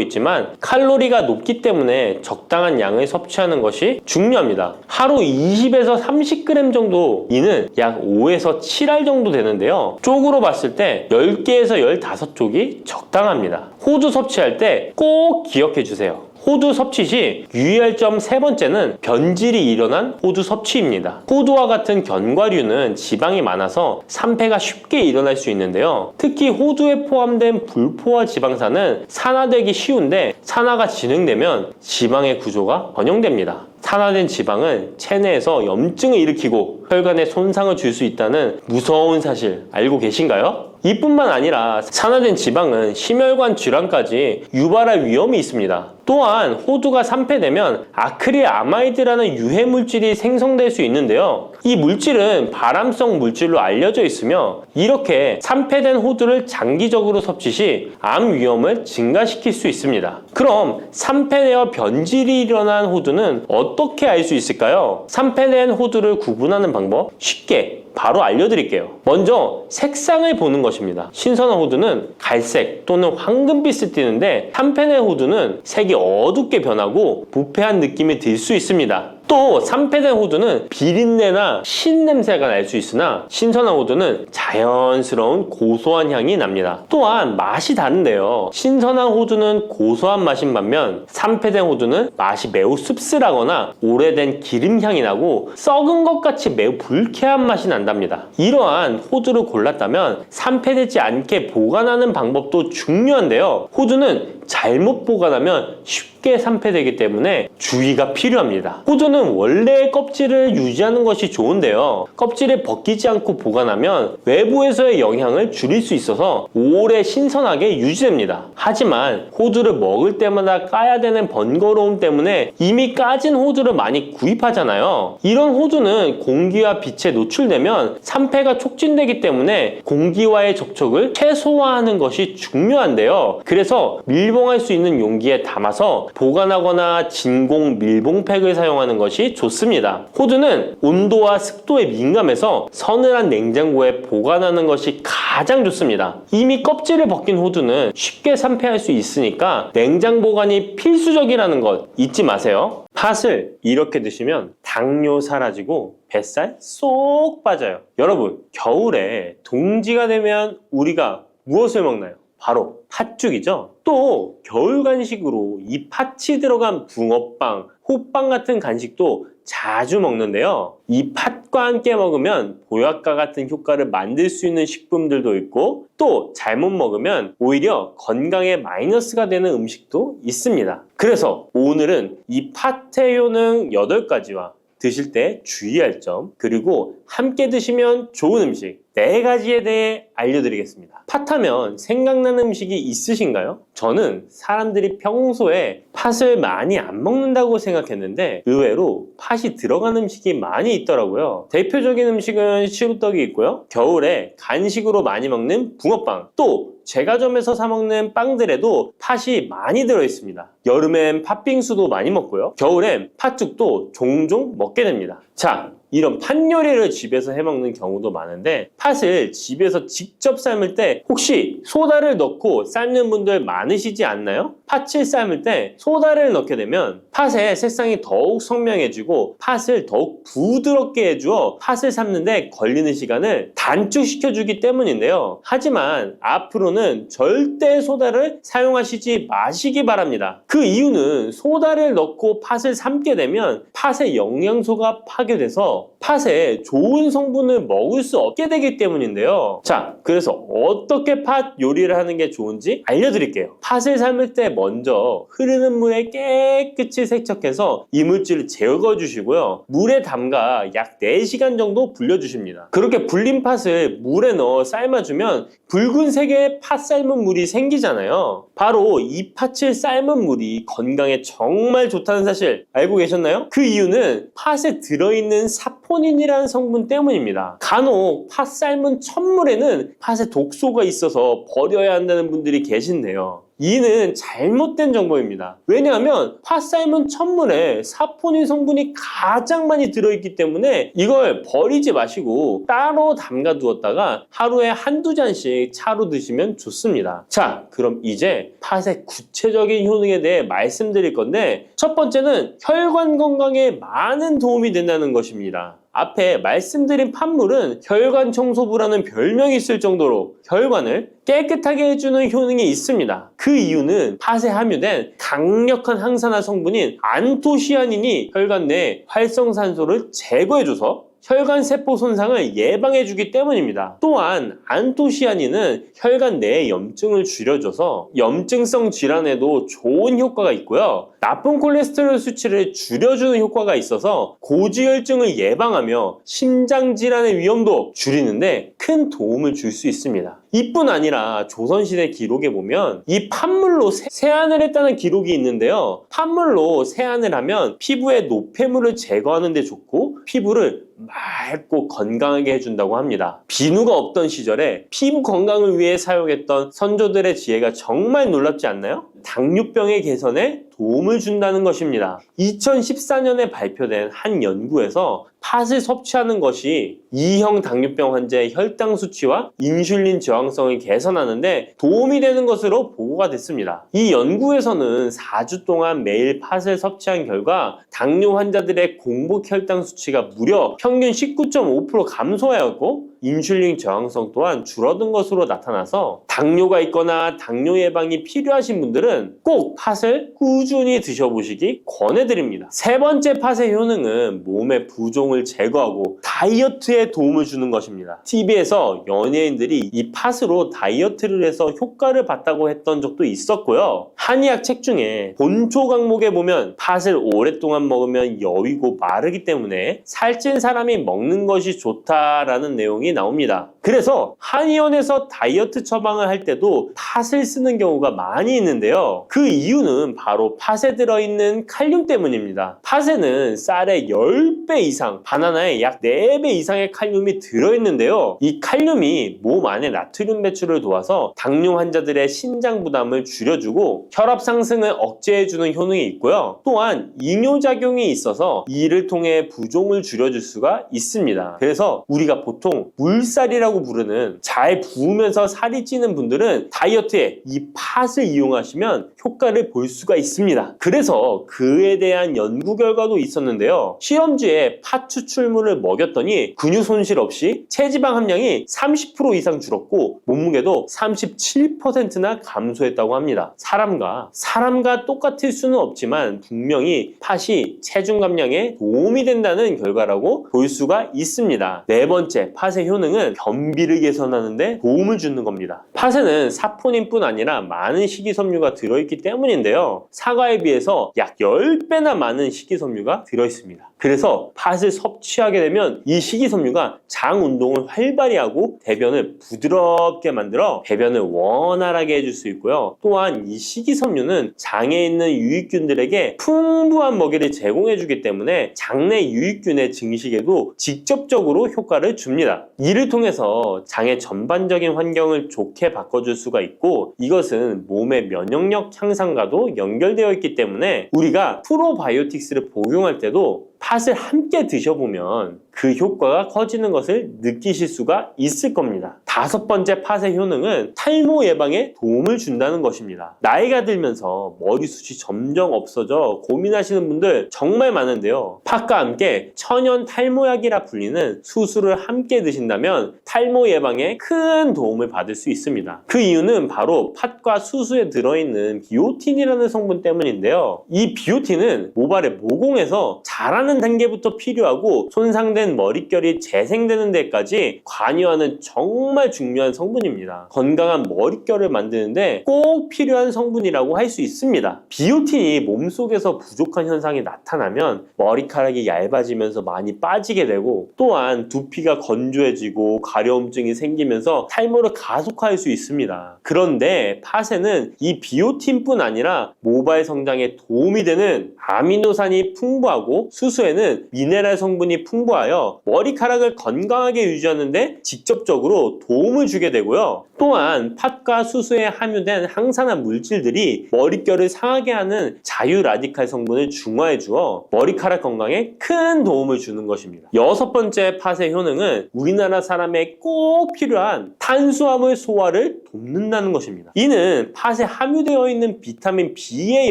있지만 칼로리가 높기 때문에 적당한 양을 섭취하는 것이 중요합니다. 하루 20에서 30g 정도, 이는 약 5에서 7알 정도 되는데요. 쪽으로 봤을 때 10개에서 15쪽이 적당합니다. 호두 섭취할 때 꼭 기억해 주세요. 호두 섭취 시 유의할 점 세 번째는 변질이 일어난 호두 섭취입니다. 호두와 같은 견과류는 지방이 많아서 산패가 쉽게 일어날 수 있는데요. 특히 호두에 포함된 불포화 지방산은 산화되기 쉬운데 산화가 진행되면 지방의 구조가 변형됩니다. 산화된 지방은 체내에서 염증을 일으키고 혈관에 손상을 줄 수 있다는 무서운 사실 알고 계신가요? 이뿐만 아니라 산화된 지방은 심혈관 질환까지 유발할 위험이 있습니다. 또한 호두가 산패되면 아크릴아마이드라는 유해 물질이 생성될 수 있는데요. 이 물질은 발암성 물질로 알려져 있으며 이렇게 산패된 호두를 장기적으로 섭취 시 암 위험을 증가시킬 수 있습니다. 그럼 산패되어 변질이 일어난 호두는 어떻게 알 수 있을까요? 산패된 호두를 구분하는 방법 쉽게 바로 알려드릴게요. 먼저 색상을 보는 것입니다. 신선한 호두는 갈색 또는 황금빛을 띠는데 산패된 호두는 색이 어둡게 변하고 부패한 느낌이 들 수 있습니다. 또 산패된 호두는 비린내나 신냄새가 날 수 있으나 신선한 호두는 자연스러운 고소한 향이 납니다. 또한 맛이 다른데요. 신선한 호두는 고소한 맛인 반면 산패된 호두는 맛이 매우 씁쓸하거나 오래된 기름향이 나고 썩은 것 같이 매우 불쾌한 맛이 난답니다. 이러한 호두를 골랐다면 산패되지 않게 보관하는 방법도 중요한데요. 호두는 잘못 보관하면 쉽게 산패되기 때문에 주의가 필요합니다. 호두는 원래의 껍질을 유지하는 것이 좋은데요. 껍질을 벗기지 않고 보관하면 외부에서의 영향을 줄일 수 있어서 오래 신선하게 유지됩니다. 하지만 호두를 먹을 때마다 까야 되는 번거로움 때문에 이미 까진 호두를 많이 구입하잖아요. 이런 호두는 공기와 빛에 노출되면 산패가 촉진되기 때문에 공기와의 접촉을 최소화하는 것이 중요한데요. 그래서 밀봉할 수 있는 용기에 담아서 보관하거나 진공 밀봉팩을 사용하는 것이 좋습니다. 호두는 온도와 습도에 민감해서 서늘한 냉장고에 보관하는 것이 가장 좋습니다. 이미 껍질을 벗긴 호두는 쉽게 산패할 수 있으니까 냉장 보관이 필수적이라는 것 잊지 마세요. 팥을 이렇게 드시면 당뇨 사라지고 뱃살 쏙 빠져요. 여러분, 겨울에 동지가 되면 우리가 무엇을 먹나요? 바로 팥죽이죠. 또 겨울 간식으로 이 팥이 들어간 붕어빵, 호빵 같은 간식도 자주 먹는데요. 이 팥과 함께 먹으면 보약과 같은 효과를 만들 수 있는 식품들도 있고 또 잘못 먹으면 오히려 건강에 마이너스가 되는 음식도 있습니다. 그래서 오늘은 이 팥의 효능 8가지와 드실 때 주의할 점, 그리고 함께 드시면 좋은 음식 4가지에 대해 알려드리겠습니다. 팥하면 생각나는 음식이 있으신가요? 저는 사람들이 평소에 팥을 많이 안 먹는다고 생각했는데 의외로 팥이 들어간 음식이 많이 있더라고요. 대표적인 음식은 시루떡이 있고요. 겨울에 간식으로 많이 먹는 붕어빵, 또 제과점에서 사 먹는 빵들에도 팥이 많이 들어있습니다. 여름엔 팥빙수도 많이 먹고요. 겨울엔 팥죽도 종종 먹게 됩니다. 자, 이런 팥 요리를 집에서 해먹는 경우도 많은데 팥을 집에서 직접 삶을 때 혹시 소다를 넣고 삶는 분들 많으시지 않나요? 팥을 삶을 때 소다를 넣게 되면 팥의 색상이 더욱 선명해지고 팥을 더욱 부드럽게 해주어 팥을 삶는데 걸리는 시간을 단축시켜주기 때문인데요. 하지만 앞으로는 절대 소다를 사용하시지 마시기 바랍니다. 그 이유는 소다를 넣고 팥을 삶게 되면 팥의 영양소가 파괴돼서 팥에 좋은 성분을 먹을 수 없게 되기 때문인데요. 자, 그래서 어떻게 팥 요리를 하는 게 좋은지 알려드릴게요. 팥을 삶을 때 먼저 흐르는 물에 깨끗이 세척해서 이물질을 제거해주시고요. 물에 담가 약 4시간 정도 불려주십니다. 그렇게 불린 팥을 물에 넣어 삶아주면 붉은색의 팥 삶은 물이 생기잖아요. 바로 이 팥을 삶은 물이 건강에 정말 좋다는 사실 알고 계셨나요? 그 이유는 팥에 들어있는 사포닌이라는 성분 때문입니다. 간혹 팥 삶은 첫물에는 팥에 독소가 있어서 버려야 한다는 분들이 계신데요. 이는 잘못된 정보입니다. 왜냐하면 팥 삶은 첫물에 사포닌 성분이 가장 많이 들어있기 때문에 이걸 버리지 마시고 따로 담가 두었다가 하루에 한두 잔씩 차로 드시면 좋습니다. 자, 그럼 이제 팥의 구체적인 효능에 대해 말씀드릴 건데, 첫 번째는 혈관 건강에 많은 도움이 된다는 것입니다. 앞에 말씀드린 팥물은 혈관 청소부라는 별명이 있을 정도로 혈관을 깨끗하게 해주는 효능이 있습니다. 그 이유는 팥에 함유된 강력한 항산화 성분인 안토시아닌이 혈관 내 활성산소를 제거해줘서 혈관 세포 손상을 예방해주기 때문입니다. 또한 안토시아닌은 혈관 내의 염증을 줄여줘서 염증성 질환에도 좋은 효과가 있고요. 나쁜 콜레스테롤 수치를 줄여주는 효과가 있어서 고지혈증을 예방하며 심장질환의 위험도 줄이는데 큰 도움을 줄 수 있습니다. 이뿐 아니라 조선시대 기록에 보면 이 팥물로 세안을 했다는 기록이 있는데요. 팥물로 세안을 하면 피부의 노폐물을 제거하는 데 좋고 피부를 맑고 건강하게 해준다고 합니다. 비누가 없던 시절에 피부 건강을 위해 사용했던 선조들의 지혜가 정말 놀랍지 않나요? 당뇨병의 개선에 도움을 준다는 것입니다. 2014년에 발표된 한 연구에서 팥을 섭취하는 것이 2형 당뇨병 환자의 혈당 수치와 인슐린 저항성을 개선하는데 도움이 되는 것으로 보고가 됐습니다. 이 연구에서는 4주 동안 매일 팥을 섭취한 결과 당뇨 환자들의 공복 혈당 수치가 무려 평균 19.5% 감소하였고 인슐린 저항성 또한 줄어든 것으로 나타나서 당뇨가 있거나 당뇨 예방이 필요하신 분들은 꼭 팥을 꾸준히 드셔보시기 권해드립니다. 세 번째 팥의 효능은 몸의 부종을 제거하고 다이어트에 도움을 주는 것입니다. TV에서 연예인들이 이 팥으로 다이어트를 해서 효과를 봤다고 했던 적도 있었고요. 한의학 책 중에 본초 강목에 보면 팥을 오랫동안 먹으면 여위고 마르기 때문에 살찐 사람이 먹는 것이 좋다라는 내용이 나옵니다. 그래서 한의원에서 다이어트 처방을 할 때도 팥을 쓰는 경우가 많이 있는데요. 그 이유는 바로 팥에 들어있는 칼륨 때문입니다. 팥에는 쌀의 10배 이상, 바나나에 약 4배 이상의 칼륨이 들어있는데요. 이 칼륨이 몸 안에 나트륨 배출을 도와서 당뇨 환자들의 신장 부담을 줄여주고 혈압 상승을 억제해주는 효능이 있고요. 또한 이뇨작용이 있어서 이를 통해 부종을 줄여줄 수가 있습니다. 그래서 우리가 보통 물살이라고 부르는 잘 부으면서 살이 찌는 분들은 다이어트에 이 팥을 이용하시면 효과를 볼 수가 있습니다. 그래서 그에 대한 연구 결과도 있었는데요. 시험지에 팥 추출물을 먹였더니 근육 손실 없이 체지방 함량이 30% 이상 줄었고 몸무게도 37%나 감소했다고 합니다. 사람과 똑같을 수는 없지만 분명히 팥이 체중 감량에 도움이 된다는 결과라고 볼 수가 있습니다. 네 번째, 팥의 효능은 변비를 개선하는 데 도움을 주는 겁니다. 팥에는 사포닌뿐 아니라 많은 식이섬유가 들어있기 때문인데요. 사과에 비해서 약 10배나 많은 식이섬유가 들어있습니다. 그래서 팥을 섭취하게 되면 이 식이섬유가 장 운동을 활발히 하고 대변을 부드럽게 만들어 배변을 원활하게 해줄 수 있고요. 또한 이 식이섬유는 장에 있는 유익균들에게 풍부한 먹이를 제공해주기 때문에 장내 유익균의 증식에도 직접적으로 효과를 줍니다. 이를 통해서 장의 전반적인 환경을 좋게 바꿔줄 수가 있고 이것은 몸의 면역력 향상과도 연결되어 있기 때문에 우리가 프로바이오틱스를 복용할 때도 팥을 함께 드셔보면 그 효과가 커지는 것을 느끼실 수가 있을 겁니다. 5번째 팥의 효능은 탈모 예방에 도움을 준다는 것입니다. 나이가 들면서 머리숱이 점점 없어져 고민하시는 분들 정말 많은데요. 팥과 함께 천연 탈모약이라 불리는 수수를 함께 드신다면 탈모 예방에 큰 도움을 받을 수 있습니다. 그 이유는 바로 팥과 수수에 들어있는 비오틴이라는 성분 때문인데요. 이 비오틴은 모발의 모공에서 자라는 단계부터 필요하고 손상된 머릿결이 재생되는 데까지 관여하는 정말 중요한 성분입니다. 건강한 머릿결을 만드는데 꼭 필요한 성분이라고 할 수 있습니다. 비오틴이 몸속에서 부족한 현상이 나타나면 머리카락이 얇아지면서 많이 빠지게 되고, 또한 두피가 건조해지고 가려움증이 생기면서 탈모를 가속화할 수 있습니다. 그런데 팥에는 이 비오틴뿐 아니라 모발 성장에 도움이 되는 아미노산이 풍부하고 수수에는 미네랄 성분이 풍부하여 머리카락을 건강하게 유지하는 데 직접적으로 도움을 주게 되고요. 또한 팥과 수수에 함유된 항산화 물질들이 머릿결을 상하게 하는 자유 라디칼 성분을 중화해 주어 머리카락 건강에 큰 도움을 주는 것입니다. 6번째 팥의 효능은 우리나라 사람에 꼭 필요한 탄수화물 소화를 돕는다는 것입니다. 이는 팥에 함유되어 있는 비타민 B의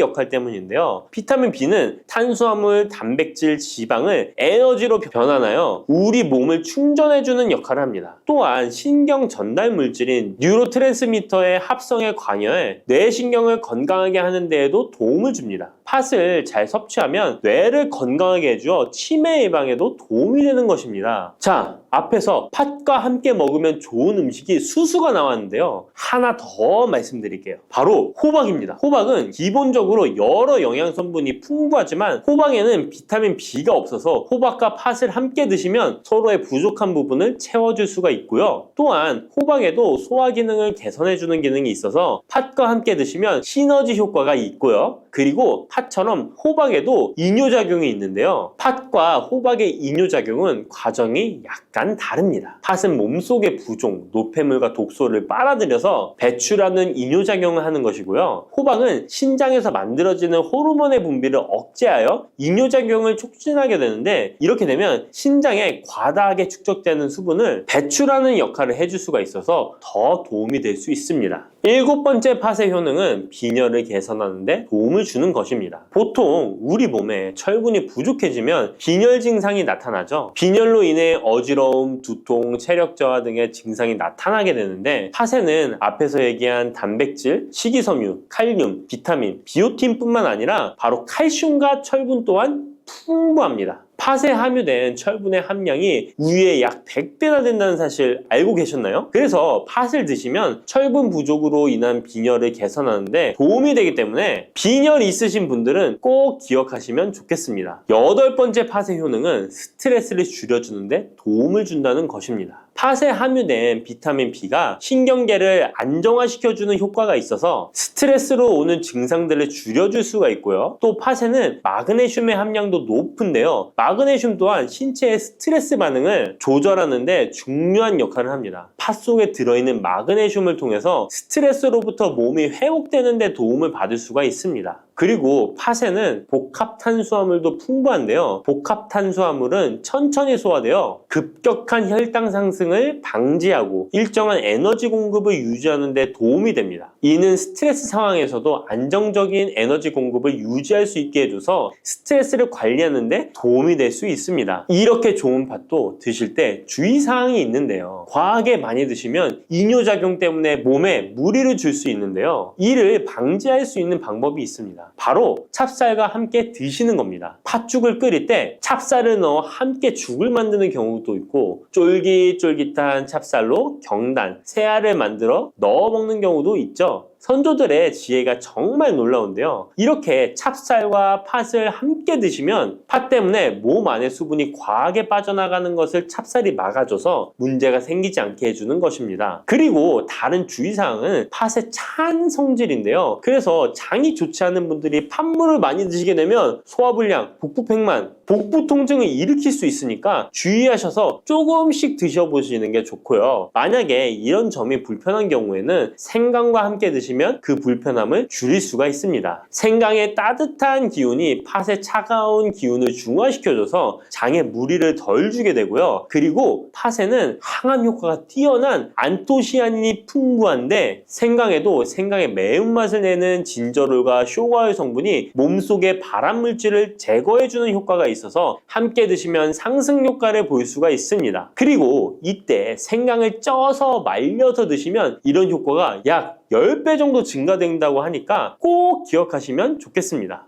역할 때문인데요. 비타민 B는 탄수화물, 단백질, 지방을 에너지로 변환하여 우리 몸을 충전해주는 역할을 합니다. 또한 신경 전달 물질인 뉴로트랜스미터의 합성에 관여해 뇌신경을 건강하게 하는 데에도 도움을 줍니다. 팥을 잘 섭취하면 뇌를 건강하게 해주어 치매 예방에도 도움이 되는 것입니다. 자, 앞에서 팥과 함께 먹으면 좋은 음식이 수수가 나왔는데요. 하나 더 말씀드릴게요. 바로 호박입니다. 호박은 기본적으로 여러 영양 성분이 풍부하지만 호박에는 비타민 B가 없어서 호박과 팥을 함께 드시면 서로의 부족한 부분을 채워줄 수가 있고요. 또한 호박에도 소화 기능을 개선해주는 기능이 있어서 팥과 함께 드시면 시너지 효과가 있고요. 그리고 팥처럼 호박에도 이뇨작용이 있는데요. 팥과 호박의 이뇨작용은 과정이 약간 다릅니다. 팥은 몸속의 부종, 노폐물과 독소를 빨아들여서 배출하는 이뇨작용을 하는 것이고요. 호박은 신장에서 만들어지는 호르몬의 분비를 억제하여 이뇨작용을 촉진하게 되는데, 이렇게 되면 신장에 과다하게 축적되는 수분을 배출하는 역할을 해줄 수가 있어서 더 도움이 될 수 있습니다. 7번째 팥의 효능은 빈혈을 개선하는 데 도움을 주는 것입니다. 보통 우리 몸에 철분이 부족해지면 빈혈 증상이 나타나죠. 빈혈로 인해 어지러움, 두통, 체력 저하 등의 증상이 나타나게 되는데, 팥에는 앞에서 얘기한 단백질, 식이섬유, 칼륨, 비타민, 비오틴뿐만 아니라 바로 칼슘과 철분 또한 풍부합니다. 팥에 함유된 철분의 함량이 우유의 약 100배나 된다는 사실 알고 계셨나요? 그래서 팥을 드시면 철분 부족으로 인한 빈혈을 개선하는데 도움이 되기 때문에 빈혈 있으신 분들은 꼭 기억하시면 좋겠습니다. 8번째 팥의 효능은 스트레스를 줄여주는데 도움을 준다는 것입니다. 팥에 함유된 비타민 B가 신경계를 안정화시켜주는 효과가 있어서 스트레스로 오는 증상들을 줄여줄 수가 있고요. 또 팥에는 마그네슘의 함량도 높은데요. 마그네슘 또한 신체의 스트레스 반응을 조절하는 데 중요한 역할을 합니다. 팥 속에 들어있는 마그네슘을 통해서 스트레스로부터 몸이 회복되는 데 도움을 받을 수가 있습니다. 그리고 팥에는 복합 탄수화물도 풍부한데요. 복합 탄수화물은 천천히 소화되어 급격한 혈당 상승을 방지하고 일정한 에너지 공급을 유지하는 데 도움이 됩니다. 이는 스트레스 상황에서도 안정적인 에너지 공급을 유지할 수 있게 해줘서 스트레스를 관리하는 데 도움이 될 수 있습니다. 이렇게 좋은 팥도 드실 때 주의사항이 있는데요. 과하게 많이 드시면 이뇨작용 때문에 몸에 무리를 줄 수 있는데요. 이를 방지할 수 있는 방법이 있습니다. 바로 찹쌀과 함께 드시는 겁니다. 팥죽을 끓일 때 찹쌀을 넣어 함께 죽을 만드는 경우도 있고, 쫄깃쫄깃한 찹쌀로 경단, 새알을 만들어 넣어 먹는 경우도 있죠. 선조들의 지혜가 정말 놀라운데요. 이렇게 찹쌀과 팥을 함께 드시면 팥 때문에 몸 안에 수분이 과하게 빠져나가는 것을 찹쌀이 막아줘서 문제가 생기지 않게 해주는 것입니다. 그리고 다른 주의사항은 팥의 찬 성질인데요. 그래서 장이 좋지 않은 분들이 팥물을 많이 드시게 되면 소화불량, 복부팽만, 복부 통증을 일으킬 수 있으니까 주의하셔서 조금씩 드셔보시는 게 좋고요. 만약에 이런 점이 불편한 경우에는 생강과 함께 드시면 드시면 그 불편함을 줄일 수가 있습니다. 생강의 따뜻한 기운이 팥의 차가운 기운을 중화시켜줘서 장에 무리를 덜 주게 되고요. 그리고 팥에는 항암 효과가 뛰어난 안토시아닌이 풍부한데 생강에도 생강의 매운맛을 내는 진저롤과 쇼가올 성분이 몸속의 발암물질을 제거해주는 효과가 있어서 함께 드시면 상승 효과를 볼 수가 있습니다. 그리고 이때 생강을 쪄서 말려서 드시면 이런 효과가 약 10배 정도 증가된다고 하니까 꼭 기억하시면 좋겠습니다.